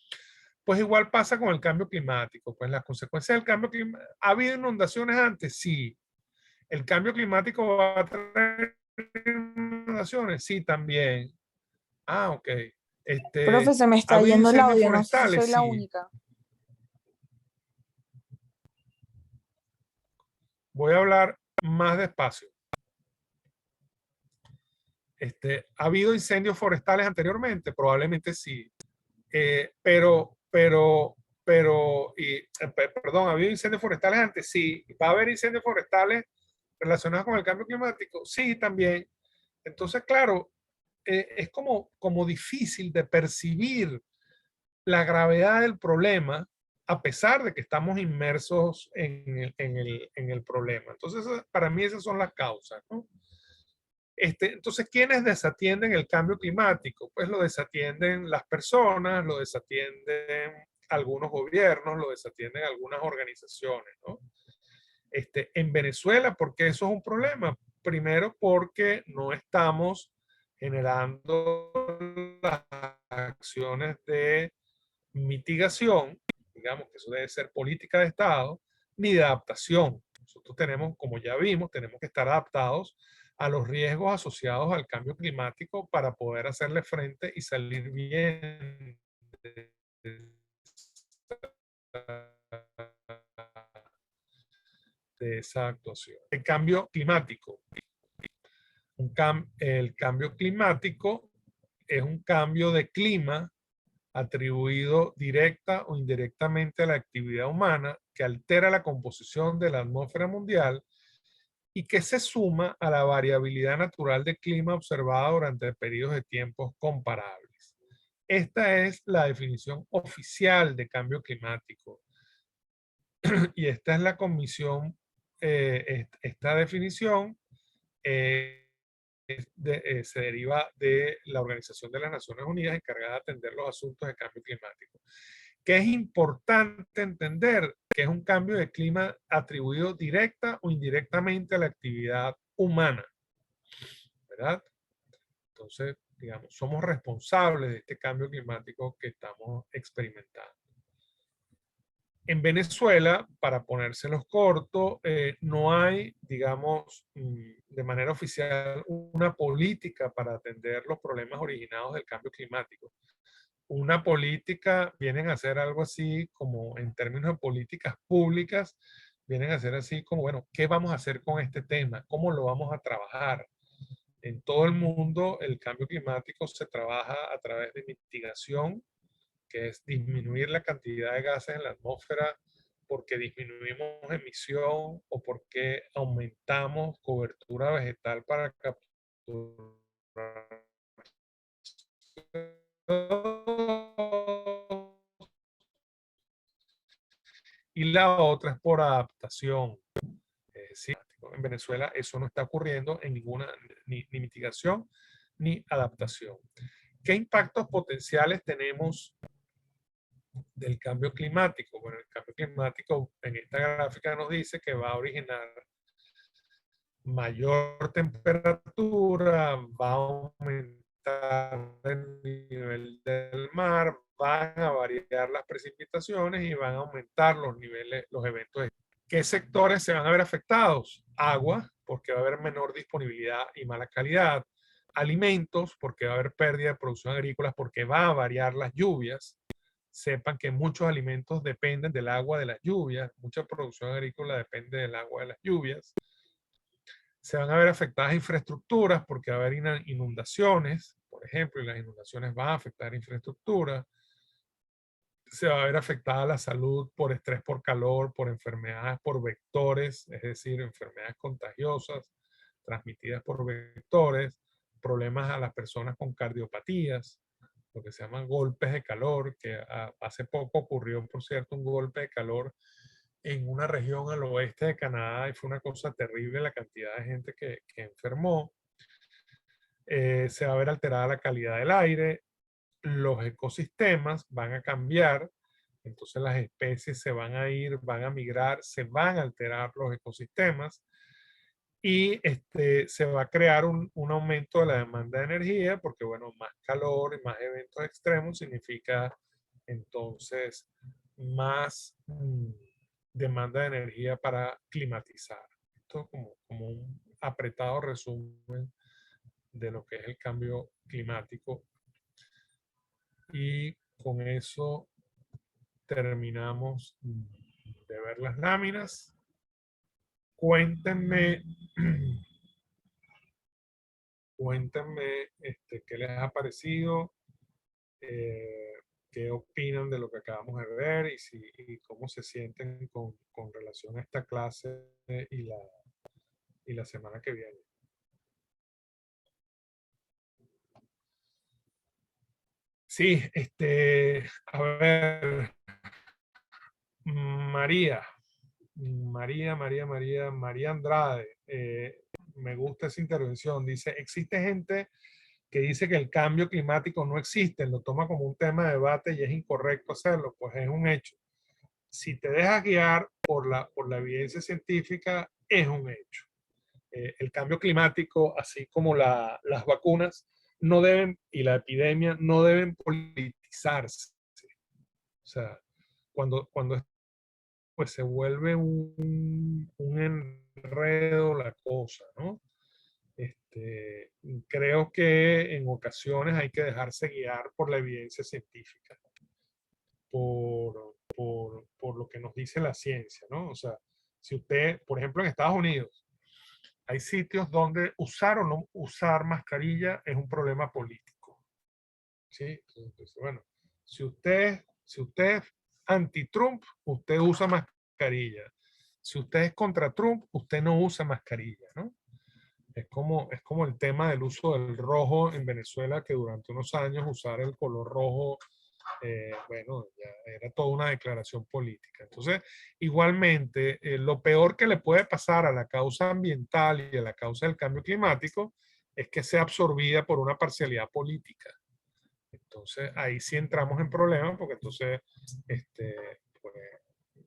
Pues igual pasa con el cambio climático. Pues las consecuencias del cambio climático. ¿Ha habido inundaciones antes? Sí. ¿El cambio climático va a traer inundaciones? Sí, también. Ah, ok. Profe, se me ¿Ha está habido yendo el incendios audio, no sé si forestales? soy la Sí. única. Voy a hablar más despacio. ¿Ha habido incendios forestales anteriormente? Probablemente sí. Perdón, ¿ha habido incendios forestales antes? Sí. ¿Va a haber incendios forestales relacionados con el cambio climático? Sí, también. Entonces, claro, es como difícil de percibir la gravedad del problema a pesar de que estamos inmersos en el problema. Entonces, para mí esas son las causas, ¿no? Entonces, ¿quiénes desatienden el cambio climático? Pues lo desatienden las personas, lo desatienden algunos gobiernos, lo desatienden algunas organizaciones, ¿no? En Venezuela, ¿por qué eso es un problema? Primero, porque no estamos generando las acciones de mitigación, digamos que eso debe ser política de Estado, ni de adaptación. Nosotros tenemos, como ya vimos, tenemos que estar adaptados a los riesgos asociados al cambio climático para poder hacerle frente y salir bien de esa actuación. El cambio climático. El cambio climático es un cambio de clima atribuido directa o indirectamente a la actividad humana que altera la composición de la atmósfera mundial y que se suma a la variabilidad natural de clima observada durante periodos de tiempos comparables. Esta es la definición oficial de cambio climático. Y esta es la comisión, esta definición se deriva de la Organización de las Naciones Unidas encargada de atender los asuntos de cambio climático. Que es importante entender que es un cambio de clima atribuido directa o indirectamente a la actividad humana, ¿verdad? Entonces, digamos, somos responsables de este cambio climático que estamos experimentando. En Venezuela, para ponérselos corto, no hay, digamos, de manera oficial una política para atender los problemas originados del cambio climático. Una política vienen a ser algo así como en términos de políticas públicas, vienen a ser así como, bueno, ¿qué vamos a hacer con este tema? ¿Cómo lo vamos a trabajar? En todo el mundo el cambio climático se trabaja a través de mitigación, que es disminuir la cantidad de gases en la atmósfera porque disminuimos emisión o porque aumentamos cobertura vegetal para capturar. Y la otra es por adaptación. Sí, en Venezuela eso no está ocurriendo en ninguna, ni mitigación ni adaptación. ¿Qué impactos potenciales tenemos del cambio climático? Bueno, el cambio climático en esta gráfica nos dice que va a originar mayor temperatura, va a aumentar el nivel del mar, van a variar las precipitaciones y van a aumentar los niveles, los eventos. ¿Qué sectores se van a ver afectados? Agua, porque va a haber menor disponibilidad y mala calidad. Alimentos, porque va a haber pérdida de producción agrícola, porque va a variar las lluvias. Sepan que muchos alimentos dependen del agua de las lluvias, mucha producción agrícola depende del agua de las lluvias. Se van a ver afectadas infraestructuras porque va a haber inundaciones, por ejemplo, y las inundaciones van a afectar infraestructura. Se va a ver afectada la salud por estrés, por calor, por enfermedades, por vectores, es decir, enfermedades contagiosas. transmitidas por vectores, problemas a las personas con cardiopatías, lo que se llaman golpes de calor, que hace poco ocurrió, por cierto, un golpe de calor en una región al oeste de Canadá y fue una cosa terrible la cantidad de gente que enfermó. Se va a ver alterada la calidad del aire, los ecosistemas van a cambiar, entonces las especies se van a ir, van a migrar, se van a alterar los ecosistemas y se va a crear un aumento de la demanda de energía porque, bueno, más calor y más eventos extremos significa entonces más demanda de energía para climatizar. Esto como un apretado resumen de lo que es el cambio climático. Y con eso terminamos de ver las láminas. Cuéntenme, cuéntenme qué les ha parecido, qué opinan de lo que acabamos de ver y cómo se sienten con relación a esta clase y la semana que viene. Sí, a ver, María Andrade, me gusta esa intervención. Dice, existe gente que dice que el cambio climático no existe, lo toma como un tema de debate y es incorrecto hacerlo, pues es un hecho. Si te dejas guiar por la evidencia científica, es un hecho. El cambio climático, así como las vacunas, no deben, y la epidemia, no deben politizarse. O sea, cuando pues se vuelve un enredo la cosa, ¿no? Creo que en ocasiones hay que dejarse guiar por la evidencia científica, por lo que nos dice la ciencia, ¿no? O sea, si usted, por ejemplo, en Estados Unidos, hay sitios donde usar o no usar mascarilla es un problema político, ¿sí? Entonces, bueno, si usted es anti-Trump, usted usa mascarilla. Si usted es contra Trump, usted no usa mascarilla, ¿no? Es como el tema del uso del rojo en Venezuela, que durante unos años usar el color rojo, bueno, ya era toda una declaración política. Entonces, igualmente, lo peor que le puede pasar a la causa ambiental y a la causa del cambio climático es que sea absorbida por una parcialidad política. Entonces, ahí sí entramos en problemas, porque entonces, pues,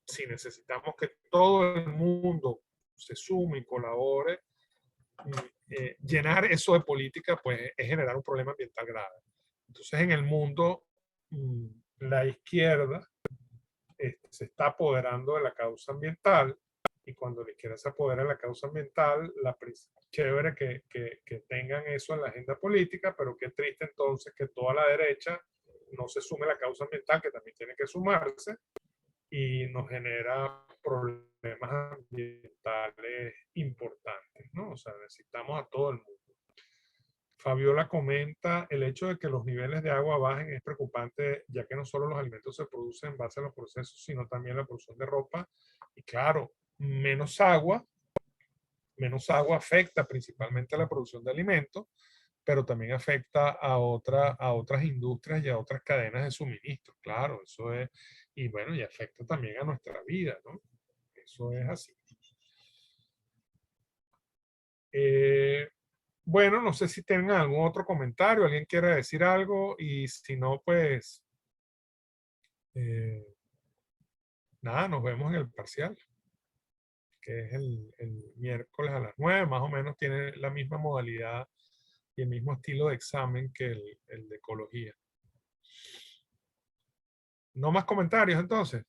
si necesitamos que todo el mundo se sume y colabore, llenar eso de política, pues es generar un problema ambiental grave. Entonces, en el mundo, la izquierda se está apoderando de la causa ambiental, y cuando la izquierda se apodera de la causa ambiental, chévere que tengan eso en la agenda política, pero qué triste entonces que toda la derecha no se sume a la causa ambiental, que también tiene que sumarse, y nos genera problemas ambientales importantes, ¿no? O sea, necesitamos a todo el mundo. Fabiola comenta, el hecho de que los niveles de agua bajen es preocupante, ya que no solo los alimentos se producen en base a los procesos, sino también la producción de ropa. Y claro, menos agua afecta principalmente a la producción de alimentos, pero también afecta a otras industrias y a otras cadenas de suministro. Claro, eso es, y bueno, y afecta también a nuestra vida, ¿no? Eso es así. Bueno, no sé si tienen algún otro comentario, alguien quiere decir algo, y si no, pues nada, nos vemos en el parcial, que es el miércoles a las 9, más o menos tiene la misma modalidad y el mismo estilo de examen que el de ecología. ¿No más comentarios entonces?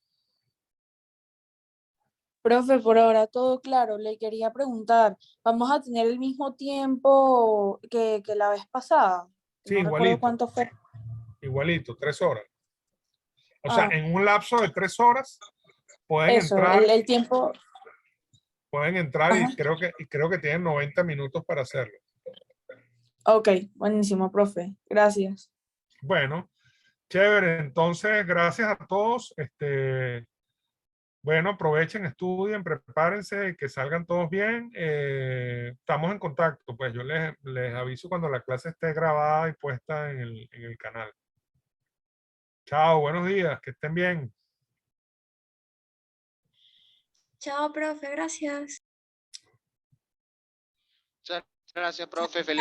Profe, por ahora todo claro. Le quería preguntar, ¿vamos a tener el mismo tiempo que la vez pasada? Sí, No recuerdo igualito, cuánto fue. igualito, 3 horas. O sea, Ah, en un lapso de 3 horas pueden eso, entrar, el tiempo. y Ajá. creo que tienen 90 minutos para hacerlo. Ok, buenísimo, profe. Gracias. Bueno, chévere. Entonces, gracias a todos. Bueno, aprovechen, estudien, prepárense, que salgan todos bien. Estamos en contacto, pues yo les aviso cuando la clase esté grabada y puesta en el canal. Chao, buenos días, que estén bien. Chao, profe, gracias. Muchas gracias, profe. Feliz